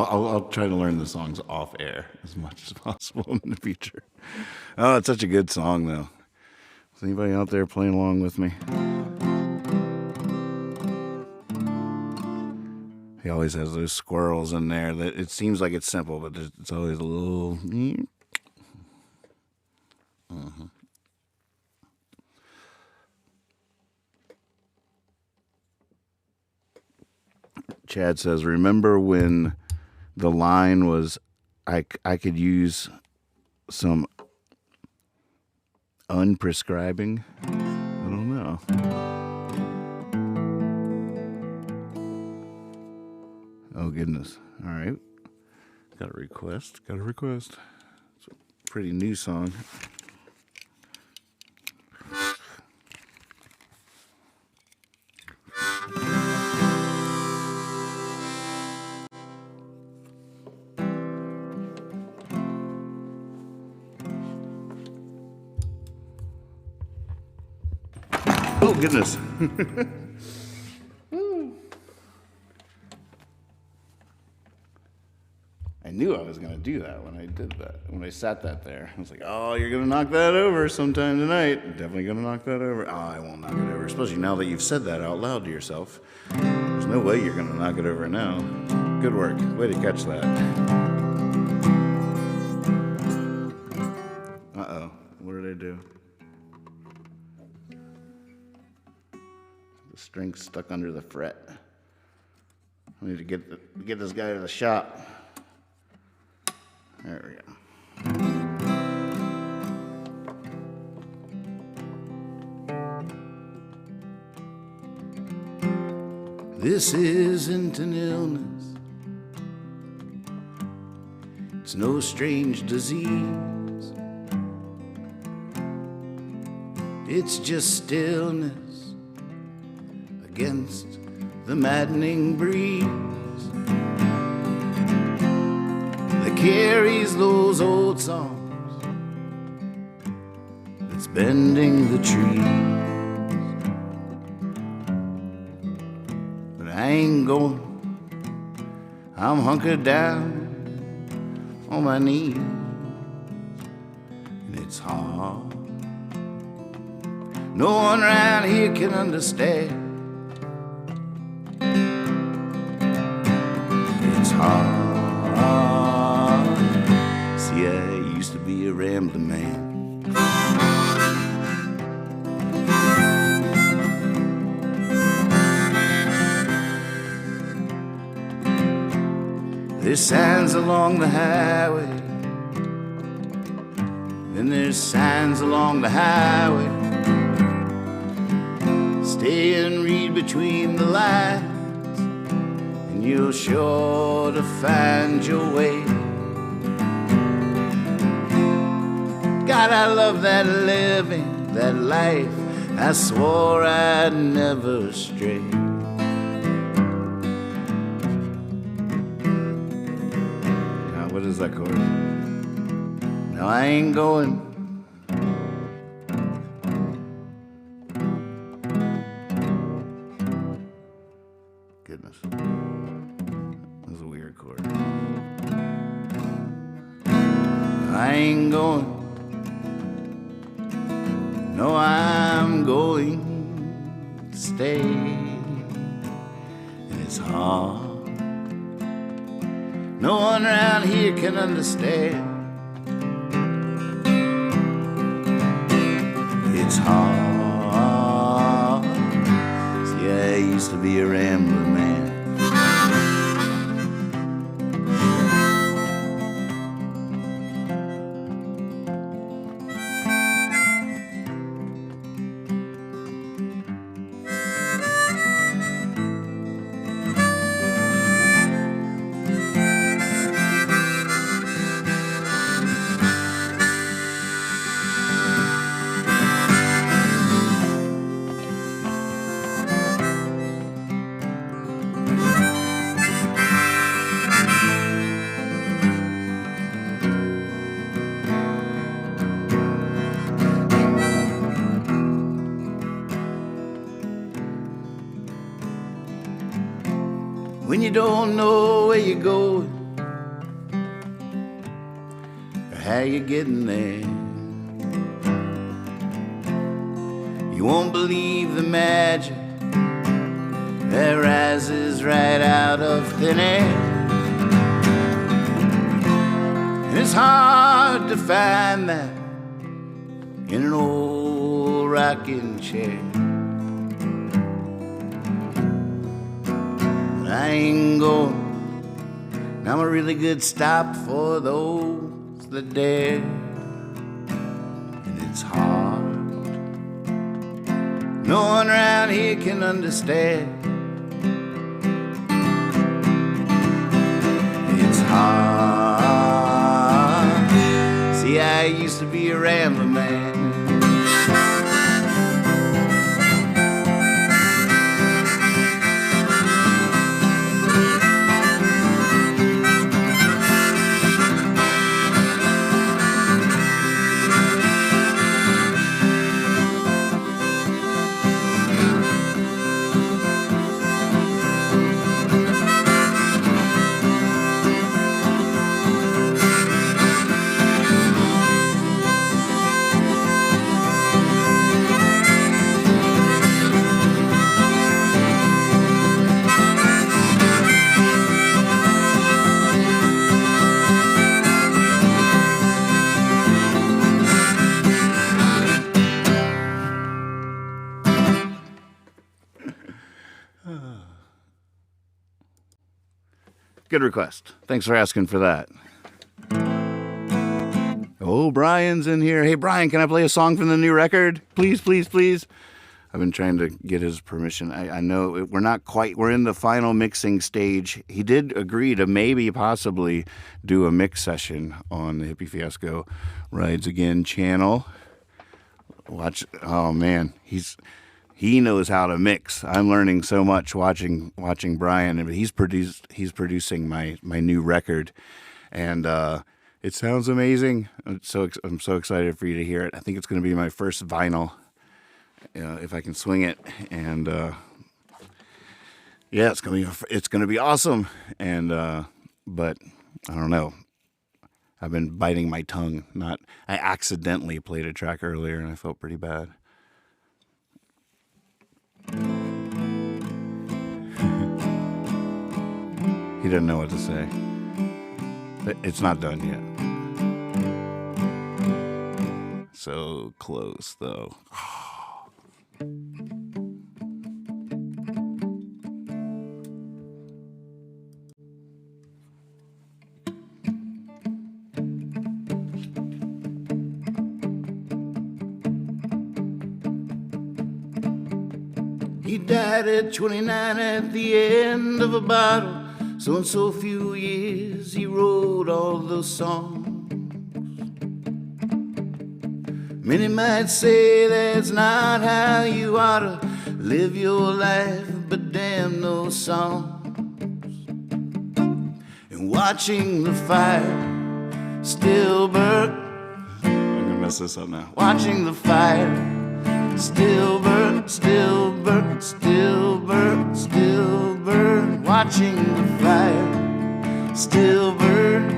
I'll try to learn the songs off air as much as possible in the future. Oh, it's such a good song, though. Is anybody out there playing along with me? He always has those squirrels in there that it seems like it's simple, but it's always a little. Chad says, remember when the line was, I could use some unprescribing? I don't know. Oh, goodness. All right. Got a request. It's a pretty new song. Oh, goodness. I knew I was going to do that when I did that. When I sat that there. I was like, oh, you're going to knock that over sometime tonight. Definitely going to knock that over. Oh, I won't knock it over. Especially now that you've said that out loud to yourself. There's no way you're going to knock it over now. Good work. Way to catch that. Uh-oh. What did I do? The string's stuck under the fret. I need to get this guy to the shop. There we go. This isn't an illness. It's no strange disease. It's just stillness against the maddening breeze that carries those old songs, that's bending the trees. But I ain't going, I'm hunkered down on my knees, and it's hard. No one around here can understand. It's hard. See, I used to be a rambling man. There's signs along the highway, then there's signs along the highway. Stay and read between the lines, and you're sure to find your way. God, I love that living, that life. I swore I'd never stray. Now, what is that chord? Now, I ain't going. Goodness. That's a weird chord. I ain't going. No, I'm going to stay. And it's hard. No one around here can understand. It's hard. See, I used to be a rambling man. When you don't know where you're going, how you getting there? You won't believe the magic that rises right out of thin air. And it's hard to find that in an old rocking chair. But I ain't going. I'm a really good stop for those that dare. And it's hard. No one around here can understand. It's hard. See, I used to be a rambler man. Good request. Thanks for asking for that. Oh, Brian's in here. Hey, Brian, can I play a song from the new record? Please, please, please. I've been trying to get his permission. I know we're in the final mixing stage. He did agree to maybe possibly do a mix session on the Hippie Fiasco Rides Again channel. Oh man, he knows how to mix. I'm learning so much watching Brian. He's producing my new record, and it sounds amazing. I'm so excited for you to hear it. I think it's going to be my first vinyl, if I can swing it. And yeah, it's going to be awesome. And but I don't know. I've been biting my tongue. I accidentally played a track earlier, and I felt pretty bad. He doesn't know what to say. It's not done yet. So close, though. He died at 29 at the end of a bottle. So in so few years he wrote all those songs. Many might say that's not how you ought to live your life, but damn those songs. And watching the fire still burn. I'm gonna mess this up now. Watching the fire still burn, still burn, still burn, still burn. Watching the fire still burn.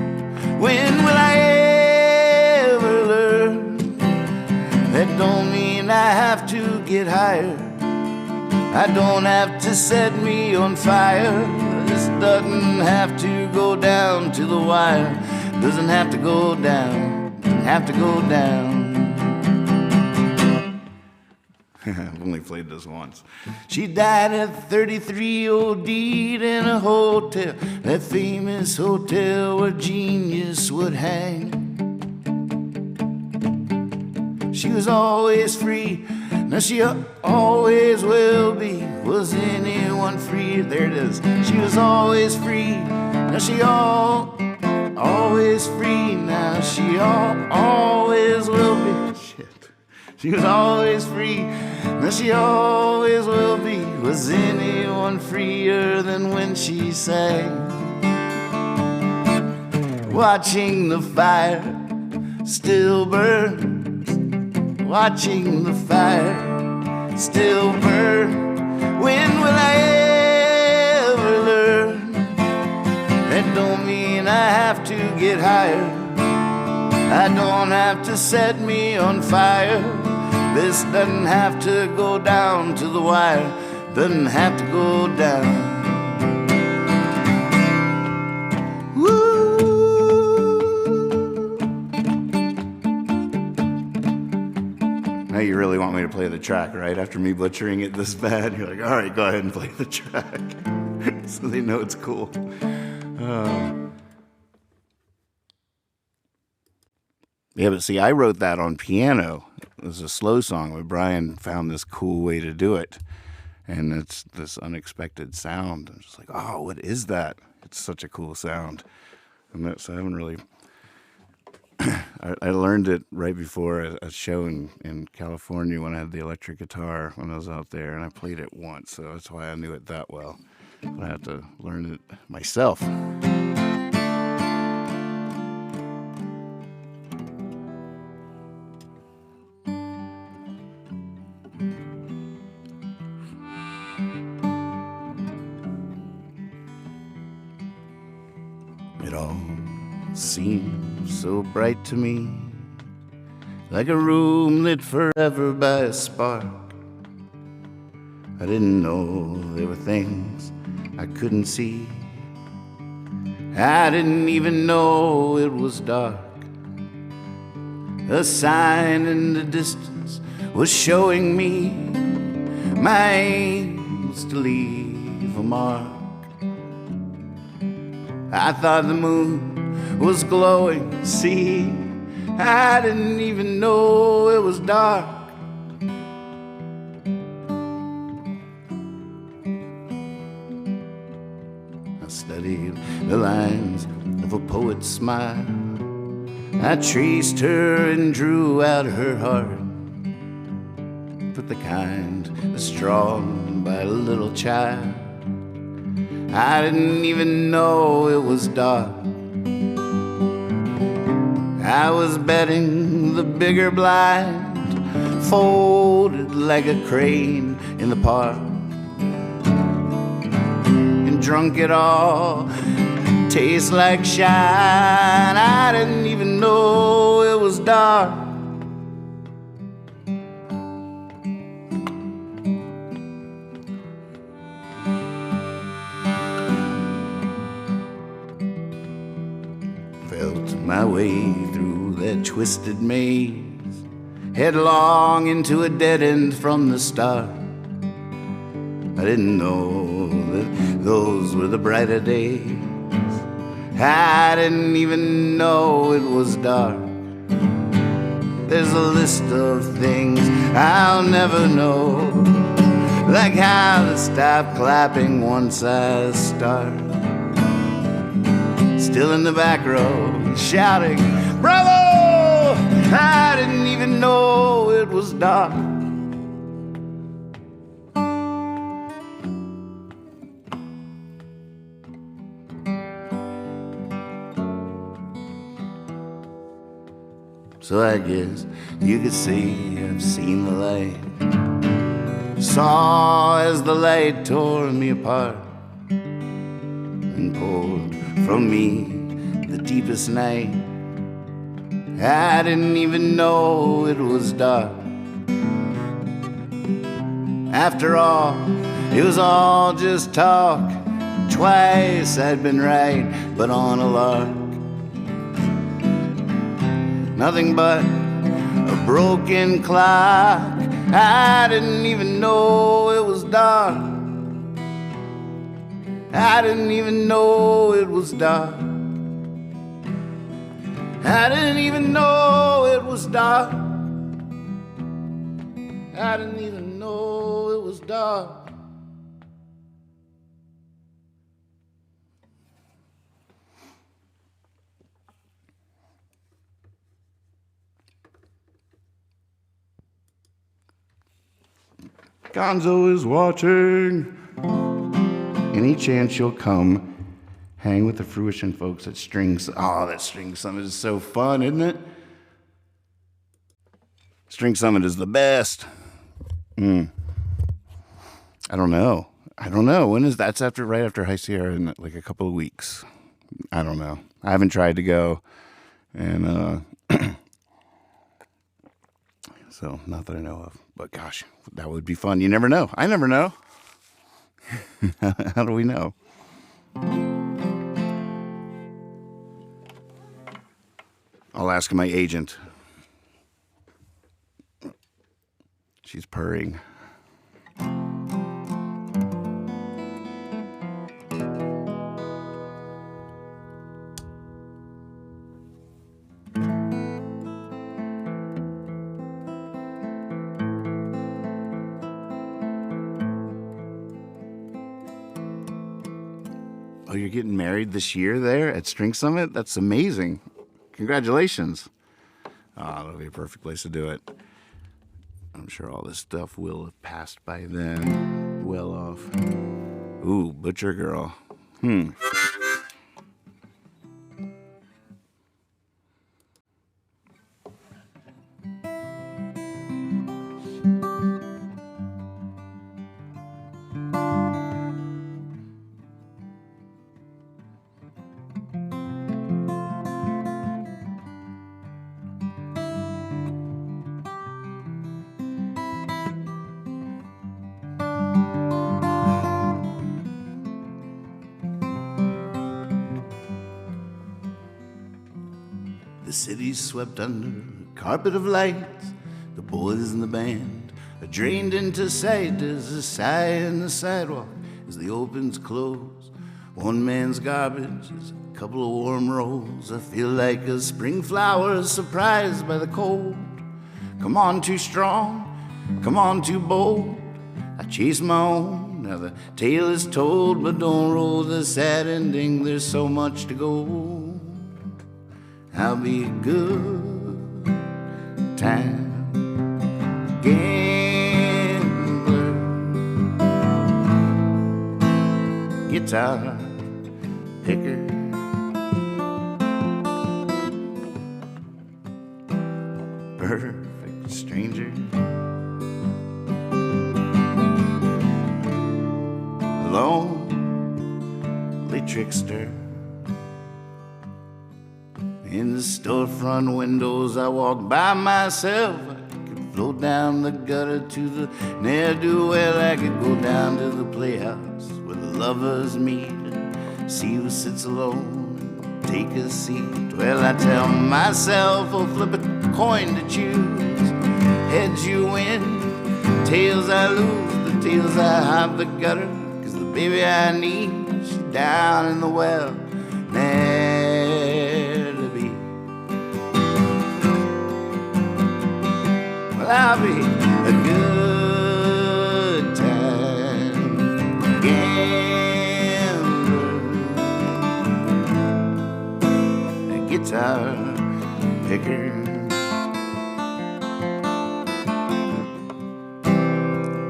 When will I ever learn? That don't mean I have to get higher. I don't have to set me on fire. This doesn't have to go down to the wire. Doesn't have to go down, have to go down. I've only played this once. She died at 33, OD'd in a hotel, that famous hotel where genius would hang. She was always free, now she always will be. Was anyone free? There it is. She was always free, now she always free. Now she always will be. Shit. She was always free, now she always will be. Was anyone freer than when she sang? Watching the fire still burn. Watching the fire still burn. When will I ever learn? That don't mean I have to get higher. I don't have to set me on fire. This doesn't have to go down to the wire. Doesn't have to go down. Now you really want me to play the track, right? After me butchering it this bad, you're like, all right, go ahead and play the track. So they know it's cool. Yeah, but see, I wrote that on piano. It was a slow song, but Brian found this cool way to do it. And it's this unexpected sound. I'm just like, oh, what is that? It's such a cool sound. And that's, I haven't really... I learned it right before a show in California when I had the electric guitar when I was out there, and I played it once, so that's why I knew it that well. But I had to learn it myself. It all seemed so bright to me, like a room lit forever by a spark. I didn't know there were things I couldn't see. I didn't even know it was dark. A sign in the distance was showing me my aim was to leave a mark. I thought the moon was glowing, see, I didn't even know it was dark. I studied the lines of a poet's smile. I traced her and drew out her heart, but the kind that's drawn by a little child. I didn't even know it was dark. I was betting the bigger blind, folded like a crane in the park, and drunk it all, tastes like shine. I didn't even know it was dark. Felt my way through that twisted maze, headlong into a dead end from the start. I didn't know that those were the brighter days. I didn't even know it was dark. There's a list of things I'll never know, like how to stop clapping once I start. Still in the back row, shouting, bravo! I didn't even know it was dark. So I guess you could say I've seen the light, saw as the light tore me apart and pulled from me the deepest night. I didn't even know it was dark. After all, it was all just talk. Twice I'd been right, but on a lark. Nothing but a broken clock. I didn't even know it was dark. I didn't even know it was dark. I didn't even know it was dark. I didn't even know it was dark. Gonzo is watching. Any chance you'll come hang with the Fruition folks at Strings? Oh, that String Summit is so fun, isn't it? String Summit is the best. I don't know. When is that's after? Right after High Sierra in like a couple of weeks. I don't know. I haven't tried to go, and So, not that I know of. But gosh, that would be fun. You never know. I never know. How do we know? I'll ask my agent. She's purring. Oh, you're getting married this year there at String Summit? That's amazing. Congratulations. That'll be a perfect place to do it. I'm sure all this stuff will have passed by then. Well off. Ooh, Butcher Girl. The city's swept under a carpet of lights. The boys in the band are drained into sight. There's a sigh in the sidewalk as the opens close. One man's garbage is a couple of warm rolls. I feel like a spring flower surprised by the cold. Come on, too strong, come on, too bold. I chase my own, now the tale is told, but don't roll the sad ending, there's so much to go. I'll be a good time gambler, guitar picker, perfect stranger, lonely trickster. In the storefront windows I walk by myself. I could float down the gutter to the ne'er-do-well. I could go down to the playhouse where the lovers meet and see who sits alone and take a seat. Well, I tell myself I'll flip a coin to choose. Heads you win, tails I lose. The tails I hop the gutter, 'cause the baby I need, she's down in the well. I'll be a good time gambler, a guitar picker,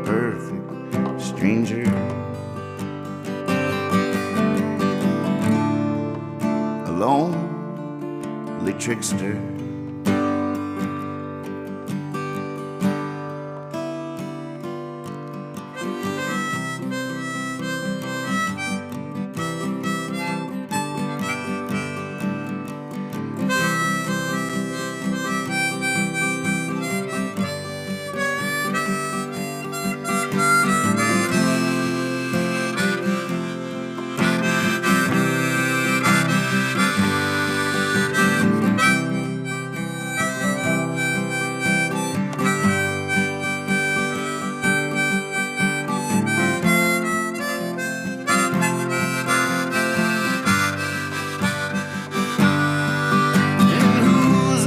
perfect stranger, a lonely trickster.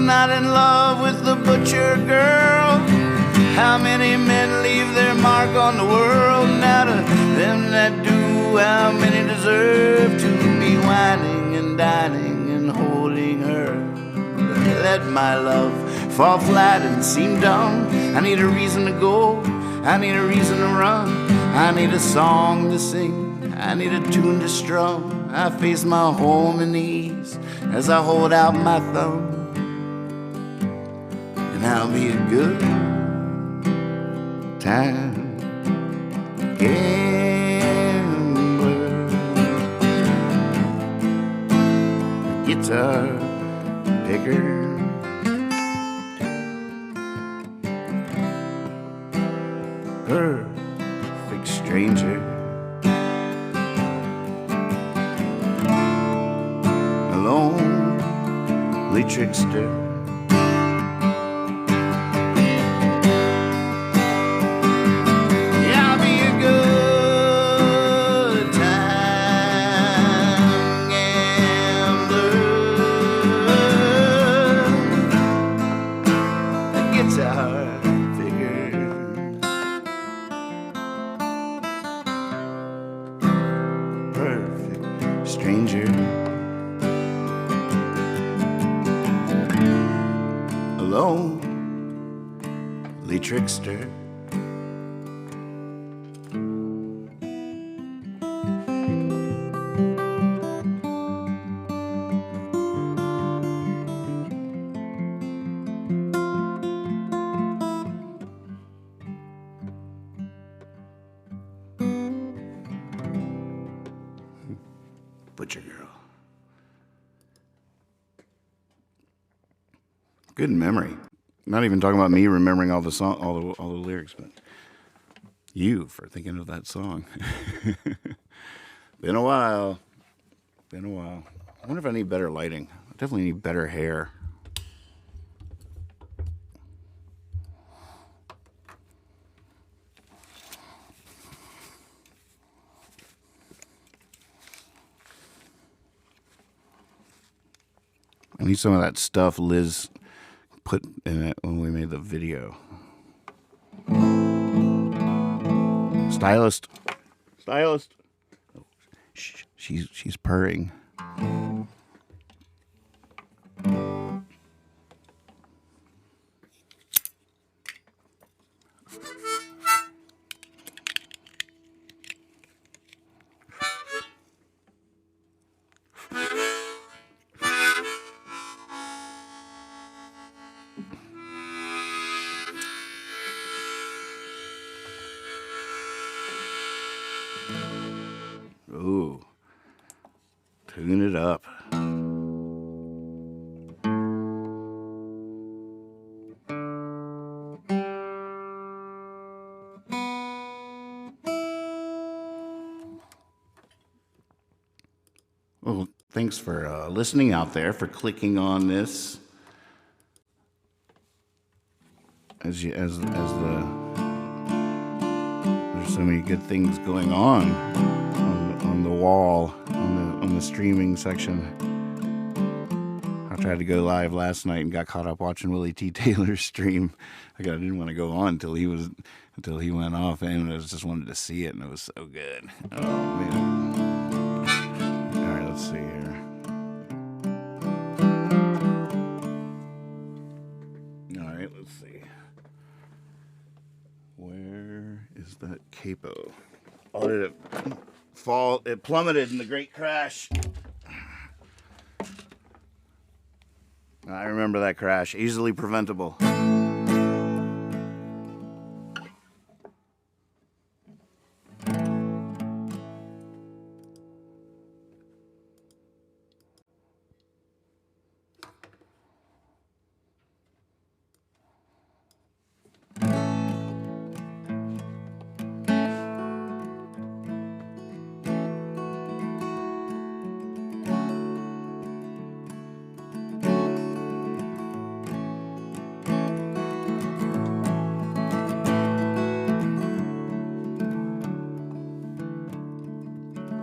Not in love with the butcher girl. How many men leave their mark on the world? Now to them that do, how many deserve to be whining and dining and holding her? Let my love fall flat and seem dumb. I need a reason to go, I need a reason to run, I need a song to sing, I need a tune to strum. I face my home and ease as I hold out my thumb. And I'll be a good time gambler, a guitar picker, perfect stranger, a lonely trickster. Yeah, I'll be a good time gambler, a guitar figure, perfect stranger, a lonely trickster. Butcher Girl. Good memory. Not even talking about me remembering all the song, all the lyrics, but you for thinking of that song. Been a while. Been a while. I wonder if I need better lighting. I definitely need better hair. I need some of that stuff Liz put in it when we made the video. Stylist. Stylist. Oh, shh, she's purring. Ooh, tune it up. Well, thanks for listening out there, for clicking on this. As there's so many good things going on the wall, on the streaming section. I tried to go live last night and got caught up watching Willie T. Taylor's stream. I didn't want to go on until he went off, and I just wanted to see it, and it was so good. Oh man! All right, let's see here. All right, let's see. Where is that capo? Oh, did it fall? It plummeted in the Great Crash. I remember that crash. Easily preventable.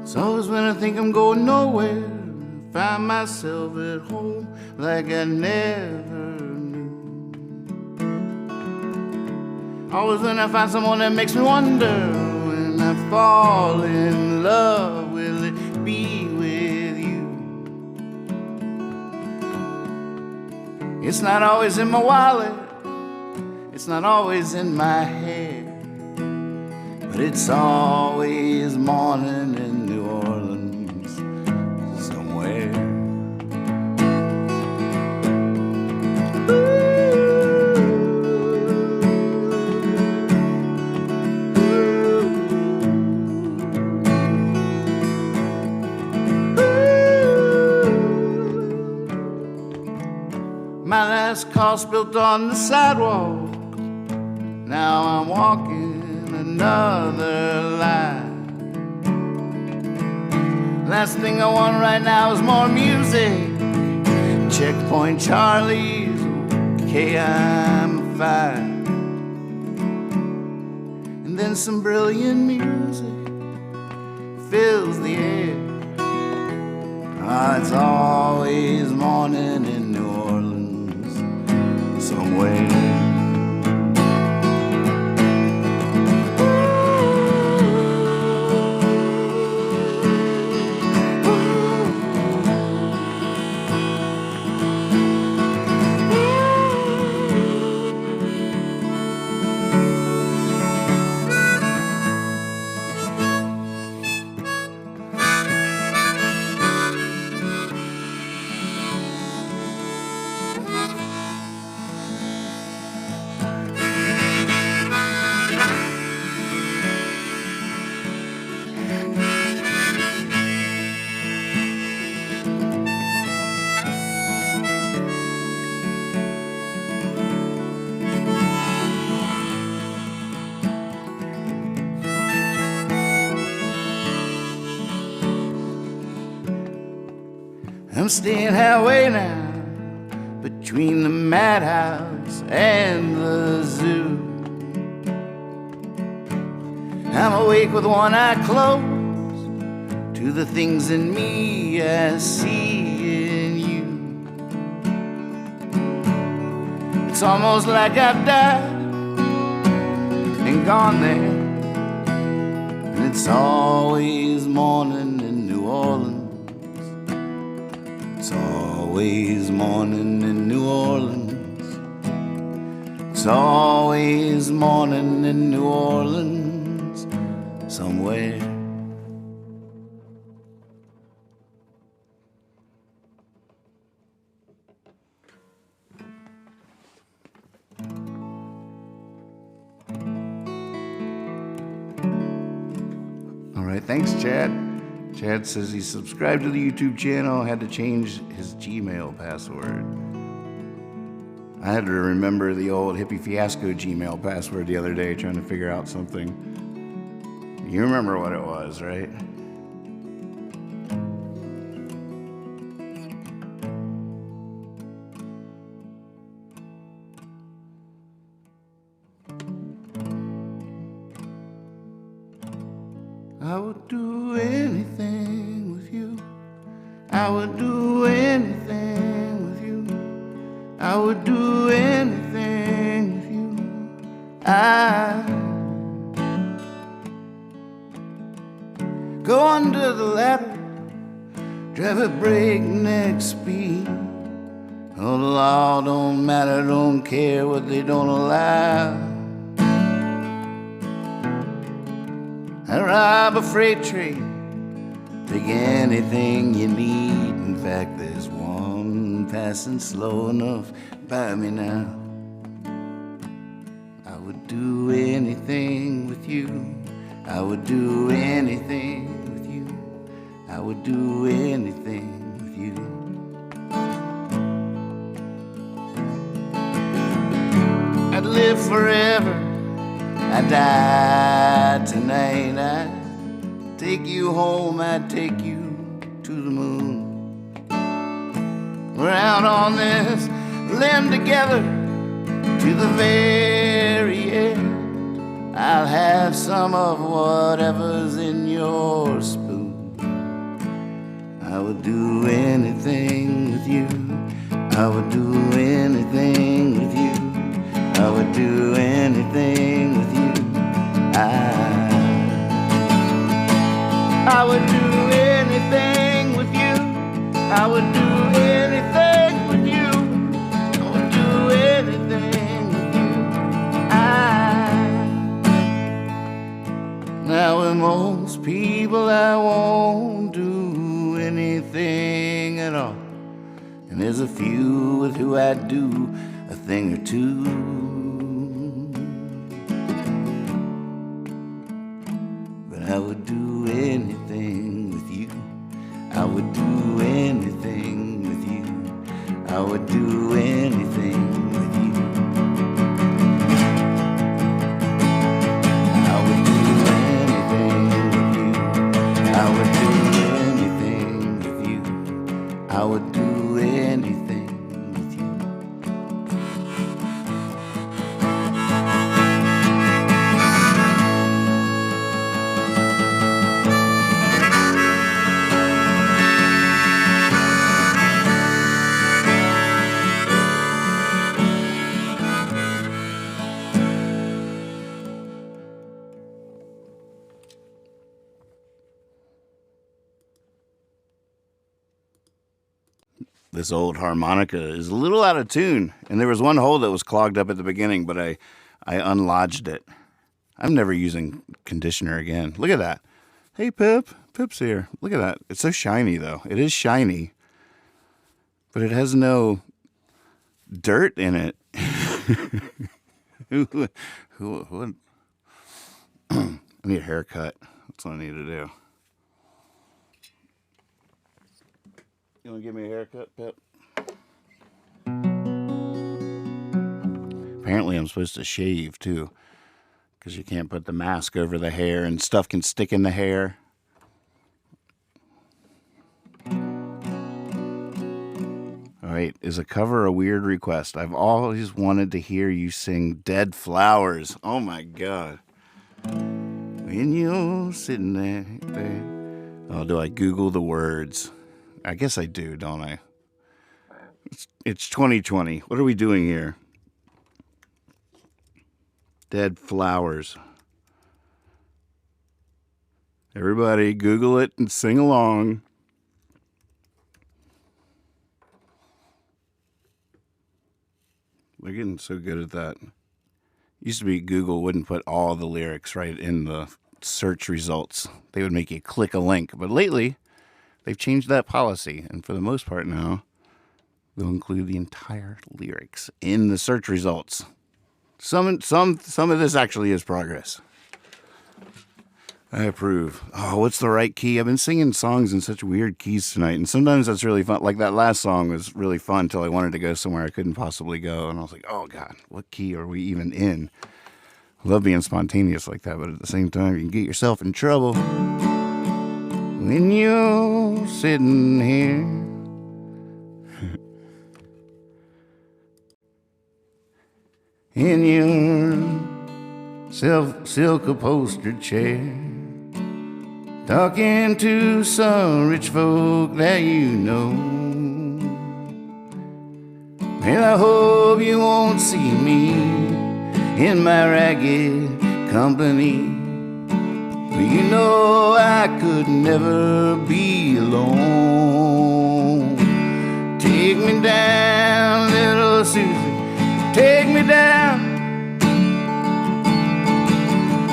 It's always when I think I'm going nowhere, find myself at home like I never knew. Always when I find someone that makes me wonder, when I fall in love, will it be with you? It's not always in my wallet, it's not always in my head, but it's always morning in New Orleans somewhere. My last car spilt on the sidewalk. Now I'm walking another lie. Last thing I want right now is more music. Checkpoint Charlie's okay, I'm fine. And then some brilliant music fills the air. It's always morning in New Orleans somewhere. I'm staying halfway now between the madhouse and the zoo. I'm awake with one eye closed to the things in me I see in you. It's almost like I've died and gone there. And it's always morning in New Orleans. It's always morning in New Orleans. It's always morning in New Orleans somewhere. All right, thanks, Chad. Chad says he subscribed to the YouTube channel, had to change his Gmail password. I had to remember the old Hippie Fiasco Gmail password the other day trying to figure out something. You remember what it was, right? I would do anything with you. I would do anything with you. I would do anything with you. I go under the ladder, drive at breakneck speed. Oh, the law don't matter, don't care what they don't allow. I rob a freight train, take anything you need. In fact, there's one passing slow enough by me now. I would do anything with you. I would do anything with you. I would do anything with you. I'd live forever. I died tonight. I'd take you home, I'd take you to the moon. We're out on this limb together to the very end. I'll have some of whatever's in your spoon. I would do anything with you. I would do anything with you. I would do anything with you. I would do anything with you. I would do anything with you. I would do anything with you. Now with most people I won't do anything at all. And there's a few with who I do a thing or two. I would do anything with you. I would do anything with you. I would do anything with you. I would This old harmonica is a little out of tune, and there was one hole that was clogged up at the beginning, but I unlodged it. I'm never using conditioner again. Look at that. Hey, Pip. Pip's here. Look at that. It's so shiny, though. It is shiny, but it has no dirt in it. Who I need a haircut. That's what I need to do. You want to give me a haircut, Pip? Apparently I'm supposed to shave, too, because you can't put the mask over the hair and stuff can stick in the hair. All right, is a cover a weird request? I've always wanted to hear you sing Dead Flowers. Oh, my God. When you're sitting there. Oh, do I Google the words? I guess I do, don't I? It's 2020. What are we doing here? Dead Flowers. Everybody, Google it and sing along. We're getting so good at that. Used to be Google wouldn't put all the lyrics right in the search results. They would make you click a link. But lately, they've changed that policy. And for the most part now, they'll include the entire lyrics in the search results. Some of this actually is progress. I approve. Oh, what's the right key? I've been singing songs in such weird keys tonight, and sometimes that's really fun. Like that last song was really fun until I wanted to go somewhere I couldn't possibly go, and I was like, oh, God, what key are we even in? I love being spontaneous like that, but at the same time, you can get yourself in trouble when you're sitting here. In your silk upholstered chair, talking to some rich folk that you know. And I hope you won't see me in my ragged company, but you know I could never be alone. Take me down, little Susie, take me down.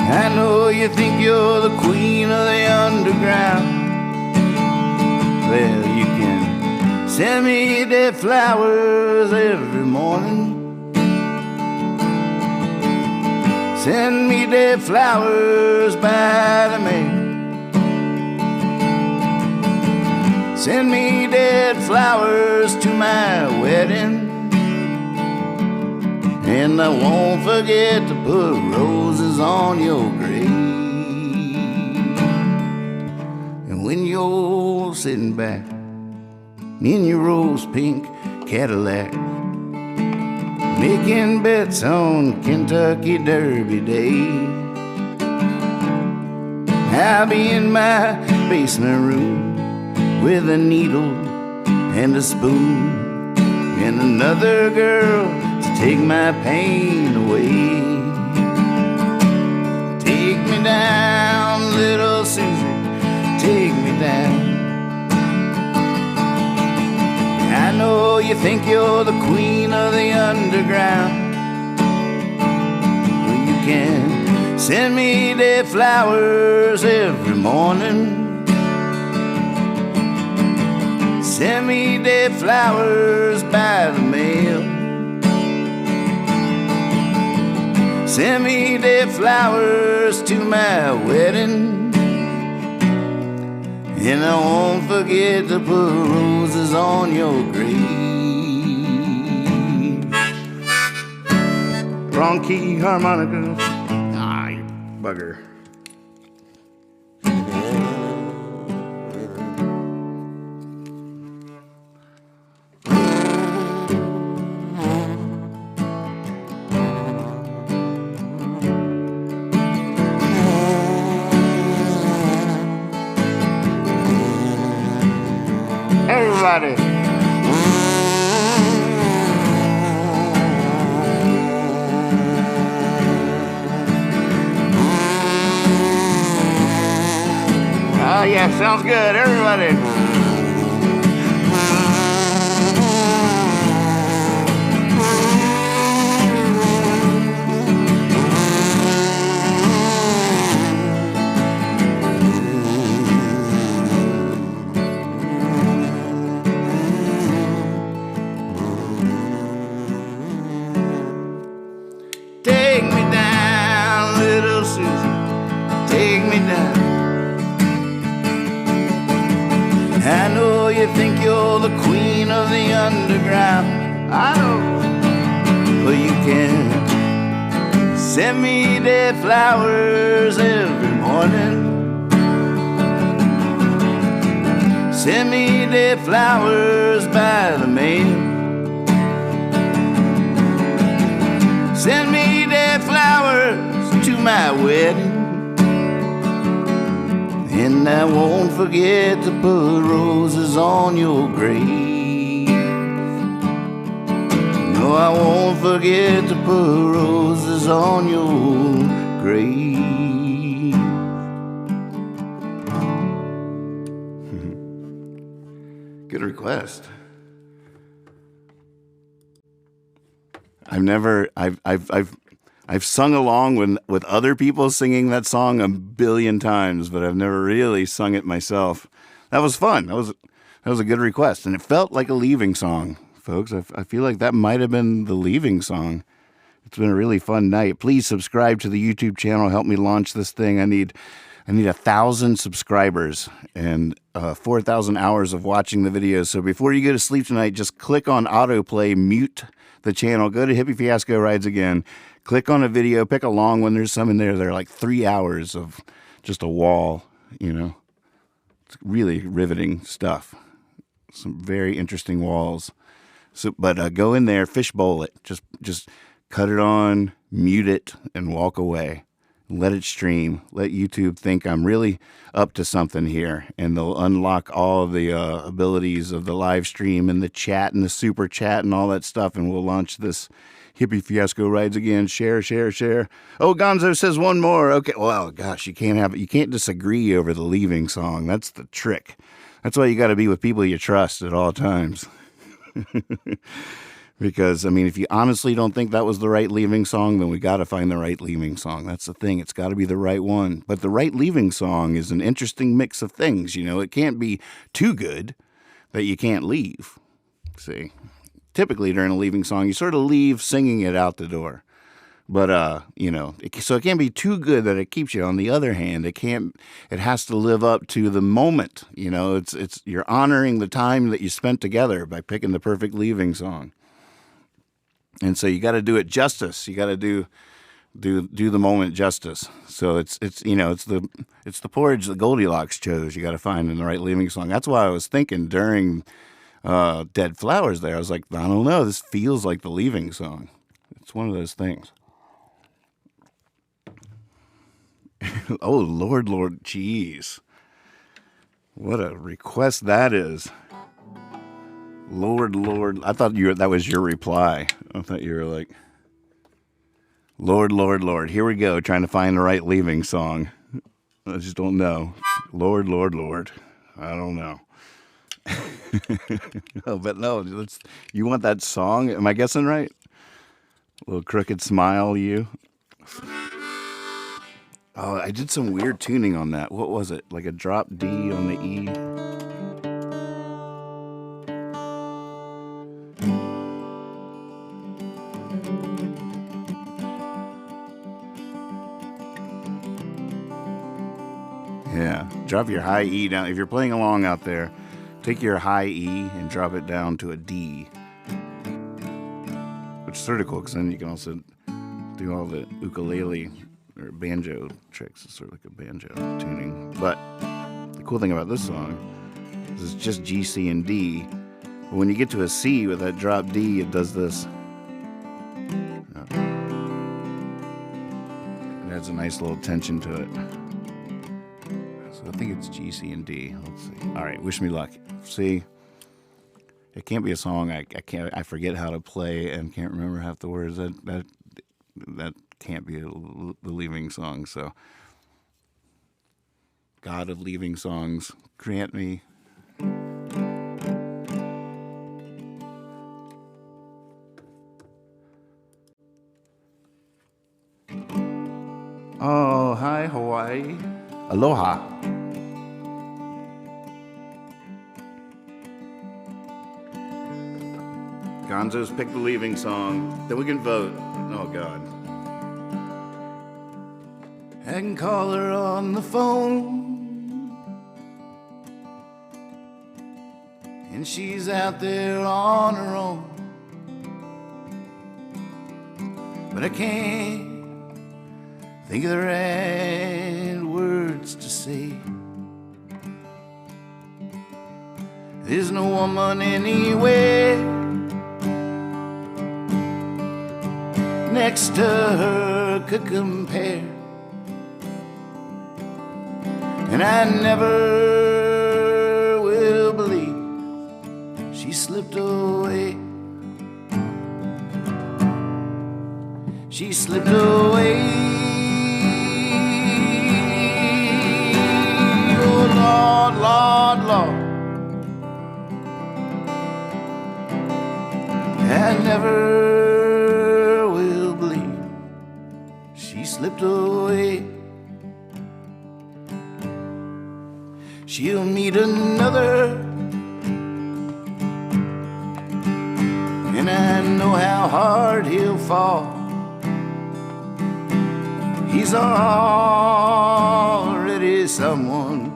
I know you think you're the queen of the underground. Well, you can send me dead flowers every morning. Send me dead flowers by the mail. Send me dead flowers to my wedding. And I won't forget to put roses on your grave. And when you're sitting back in your rose pink Cadillac, making bets on Kentucky Derby Day, I'll be in my basement room with a needle and a spoon and another girl to take my pain away. Take me down, little Susie, take me down. I know you think you're the queen of the underground. Well, you can send me dead flowers every morning. Send me dead flowers by the mail. Send me dead flowers to my wedding. And I won't forget to put roses on your grave. Wrong key, harmonica. Ah, you bugger. Everybody. Oh yeah, sounds good. Everybody. take me down, little Susie, take me down. I know you think you're the queen of the underground. I know, but you can send me dead flowers every morning. Send me dead flowers by the mail. Send me dead flowers to my wedding. And I won't forget to put roses on your grave. No, I won't forget to put roses on your grave. Good request. I've sung along with other people singing that song a billion times, but I've never really sung it myself. That was fun. That was a good request, and it felt like a leaving song, folks. I feel like that might have been the leaving song. It's been a really fun night. Please subscribe to the YouTube channel. Help me launch this thing. I need 1,000 subscribers and 4,000 hours of watching the videos. So before you go to sleep tonight, just click on autoplay, mute the channel, go to Hippie Fiasco Rides Again, click on a video, pick a long one. There's some in there that are like 3 hours of just a wall, you know. It's really riveting stuff. Some very interesting walls. So, but go in there, fishbowl it. Just cut it on, mute it, and walk away. Let it stream. Let YouTube think I'm really up to something here, and they'll unlock all of the abilities of the live stream and the chat and the super chat and all that stuff, and we'll launch this Hippie Fiasco Rides Again. Share, share, share. Oh, Gonzo says one more. Okay, well, gosh, you can't disagree over the leaving song. That's the trick. That's why you got to be with people you trust at all times. Because, I mean, if you honestly don't think that was the right leaving song, then we got to find the right leaving song. That's the thing. It's got to be the right one. But the right leaving song is an interesting mix of things. You know, it can't be too good that you can't leave. See, typically during a leaving song, you sort of leave singing it out the door. But, you know, so it can't be too good that it keeps you. On the other hand, it has to live up to the moment. You know, you're honoring the time that you spent together by picking the perfect leaving song. And so you got to do it justice. You got to do the moment justice. So it's the porridge that Goldilocks chose. You got to find in the right leaving song. That's why I was thinking during Dead Flowers there. I was like, I don't know. This feels like the leaving song. It's one of those things. Oh, Lord, jeez. What a request that is. Lord, I thought that was your reply. I thought you were like, Lord, here we go, trying to find the right leaving song. I just don't know. Lord, I don't know. Oh, but no, you want that song? Am I guessing right? Little crooked smile, you. Oh, I did some weird tuning on that. What was it? Like a drop D on the E? Yeah, drop your high E down. If you're playing along out there, take your high E and drop it down to a D. Which is sort of cool, because then you can also do all the ukulele or banjo tricks. It's sort of like a banjo tuning. But the cool thing about this song is it's just G, C, and D. But when you get to a C with that drop D, it does this. It adds a nice little tension to it. I think it's G, C, and D. Let's see. All right, wish me luck. See, it can't be a song I forget how to play and can't remember half the words. That can't be the leaving song. So, God of leaving songs, grant me. Oh, hi, Hawaii. Aloha. Gonzo's picked the leaving song. Then we can vote. Oh, God. I can call her on the phone, and she's out there on her own. But I can't think of the right words to say. There's no woman anywhere next to her could compare. And I never will believe she slipped away. She slipped away. Oh Lord, Lord, Lord, I never will believe she slipped away. She'll meet another, and I know how hard he'll fall. He's already someone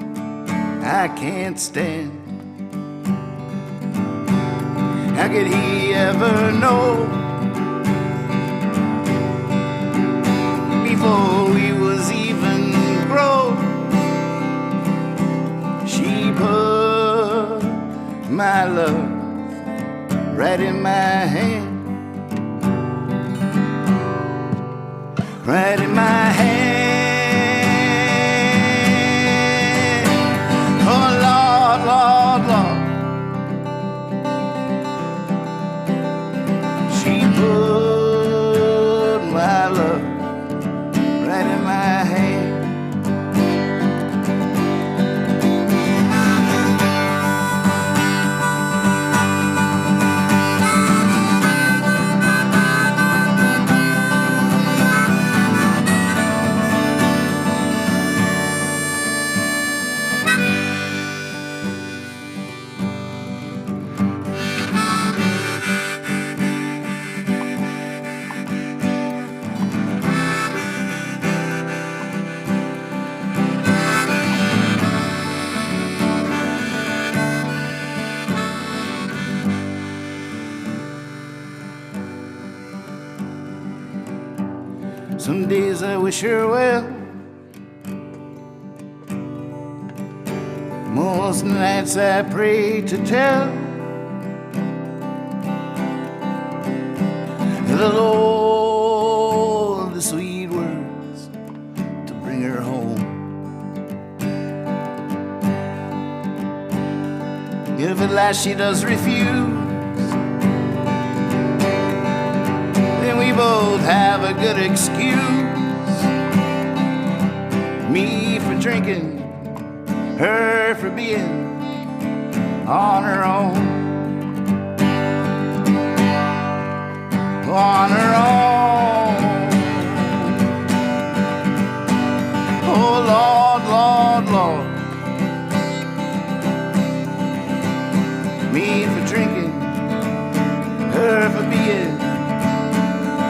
I can't stand. How could he ever know before we was even grown? She put my love right in my hand, right in my hand. Oh Lord, Lord, Lord, she put my love right in my hand. Some days I wish her well, most nights I pray to tell the Lord the sweet words to bring her home. If at last she does refuse, then we both have a good excuse. Me for drinking, her for being on her own. On her own. Oh Lord, Lord, Lord, me for drinking, her for being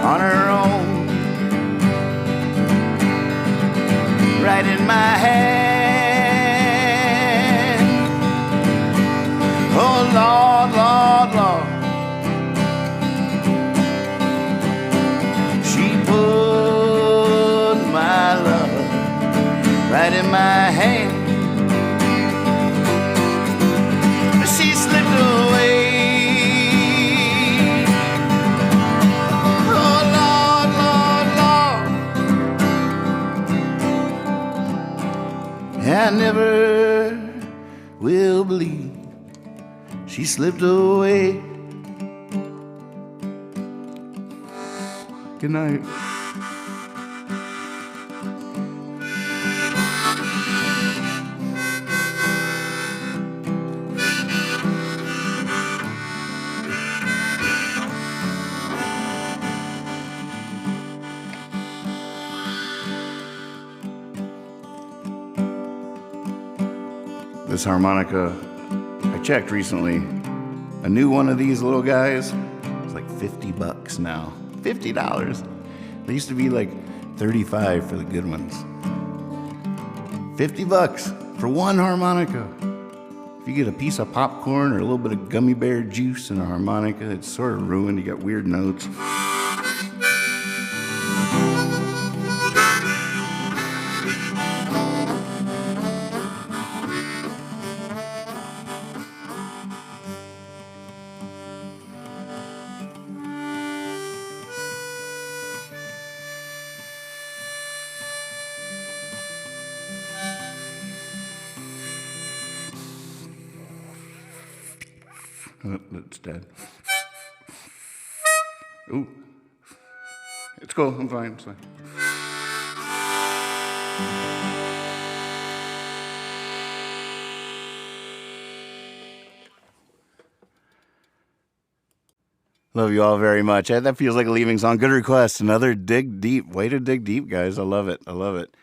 on her own. Right in my hand. Oh Lord, Lord, Lord, she put my love right in my hand. She slipped away. I never will believe she slipped away. Good night. This harmonica, I checked recently, a new one of these little guys, it's like $50 now. $50. They used to be like $35 for the good ones. $50 for one harmonica. If you get a piece of popcorn or a little bit of gummy bear juice and a harmonica, it's sort of ruined. You got weird notes. Oh, it's dead. Ooh. It's cool. I'm fine. It's fine. Love you all very much. That feels like a leaving song. Good request. Another dig deep. Way to dig deep, guys. I love it. I love it.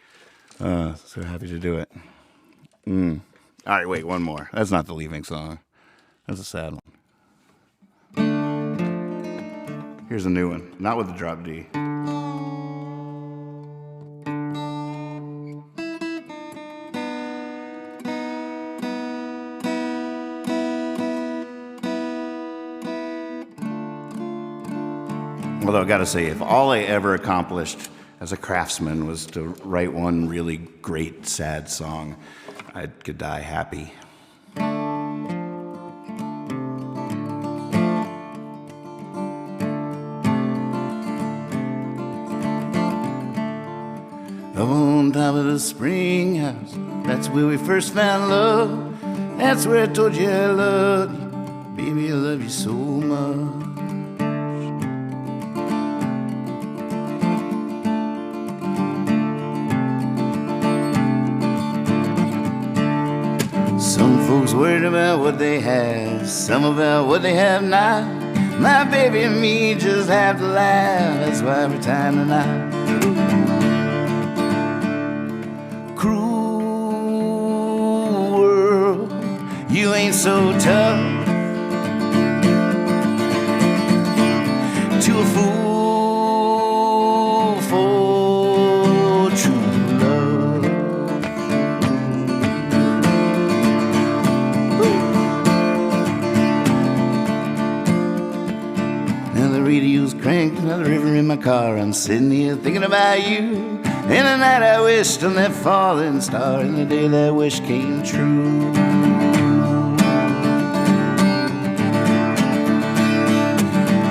So happy to do it. All right, wait, one more. That's not the leaving song. That's a sad one. Here's a new one. Not with the drop D. Although I gotta say, if all I ever accomplished as a craftsman was to write one really great sad song, I could die happy. Up on top of the spring house, that's where we first found love. That's where I told you I love you. Baby, I love you so much. Some folks worried about what they have, some about what they have not. My baby and me just have to laugh. That's why every time tonight. Cruel world, you ain't so tough. To a fool for true love. Now the radio's cranked, another river in my car. I'm sitting here thinking about you. In the night I wished on that falling star, in the day that wish came true.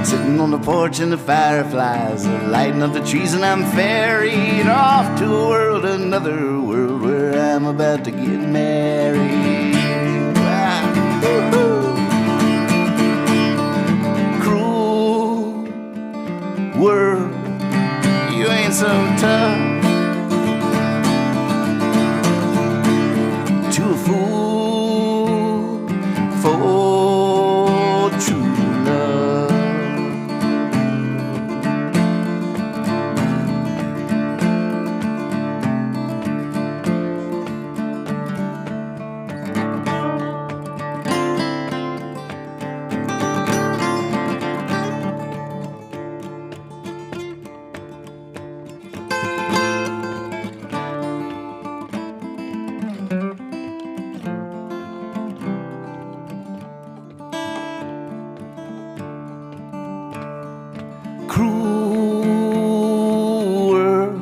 Sitting on the porch and the fireflies are lighting up the trees, and I'm ferried off to a world, another world where I'm about to get married. Wow. Cruel world, you ain't so tough. To a fool for true love. Cruel world,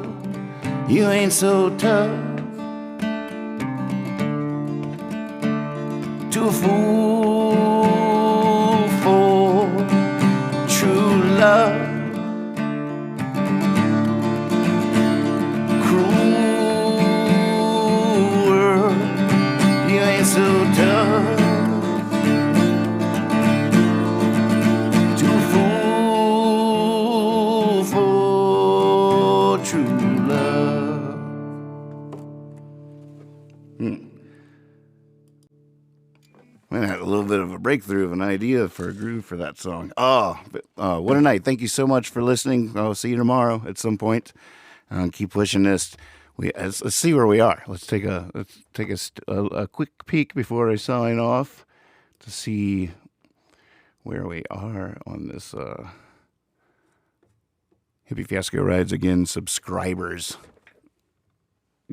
you ain't so tough. To a fool for true love. Cruel world, you ain't so tough. I had a little bit of a breakthrough of an idea for a groove for that song. What a night. Thank you so much for listening. I'll see you tomorrow at some point. Keep pushing this. Let's see where we are. Let's take a quick peek before I sign off to see where we are on this Hippie Fiasco Rides Again subscribers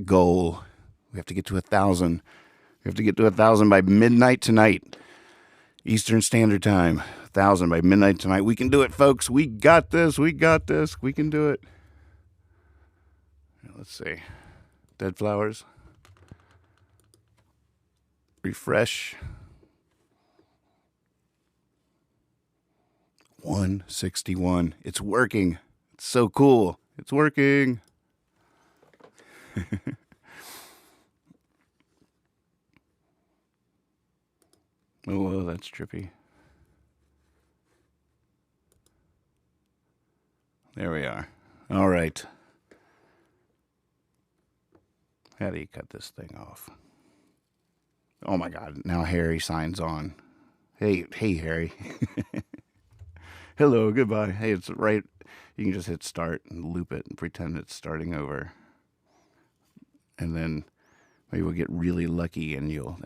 goal. We have to get to 1,000. We have to get to 1,000 by midnight tonight. Eastern Standard Time. 1,000 by midnight tonight. We can do it, folks. We got this. We got this. We can do it. Let's see. Dead flowers. Refresh. 161. It's working. It's so cool. It's working. Oh, that's trippy. There we are. All right. How do you cut this thing off? Oh my God. Now Harry signs on. Hey, Harry. Hello, goodbye. Hey, it's right. You can just hit start and loop it and pretend it's starting over. And then maybe we'll get really lucky and you'll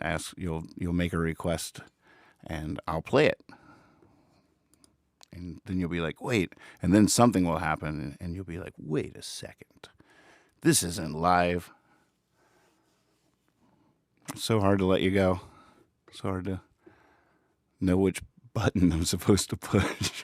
make a request and I'll play it. And then you'll be like, wait, and then something will happen and you'll be like, wait a second. This isn't live. It's so hard to let you go. So hard to know which button I'm supposed to push.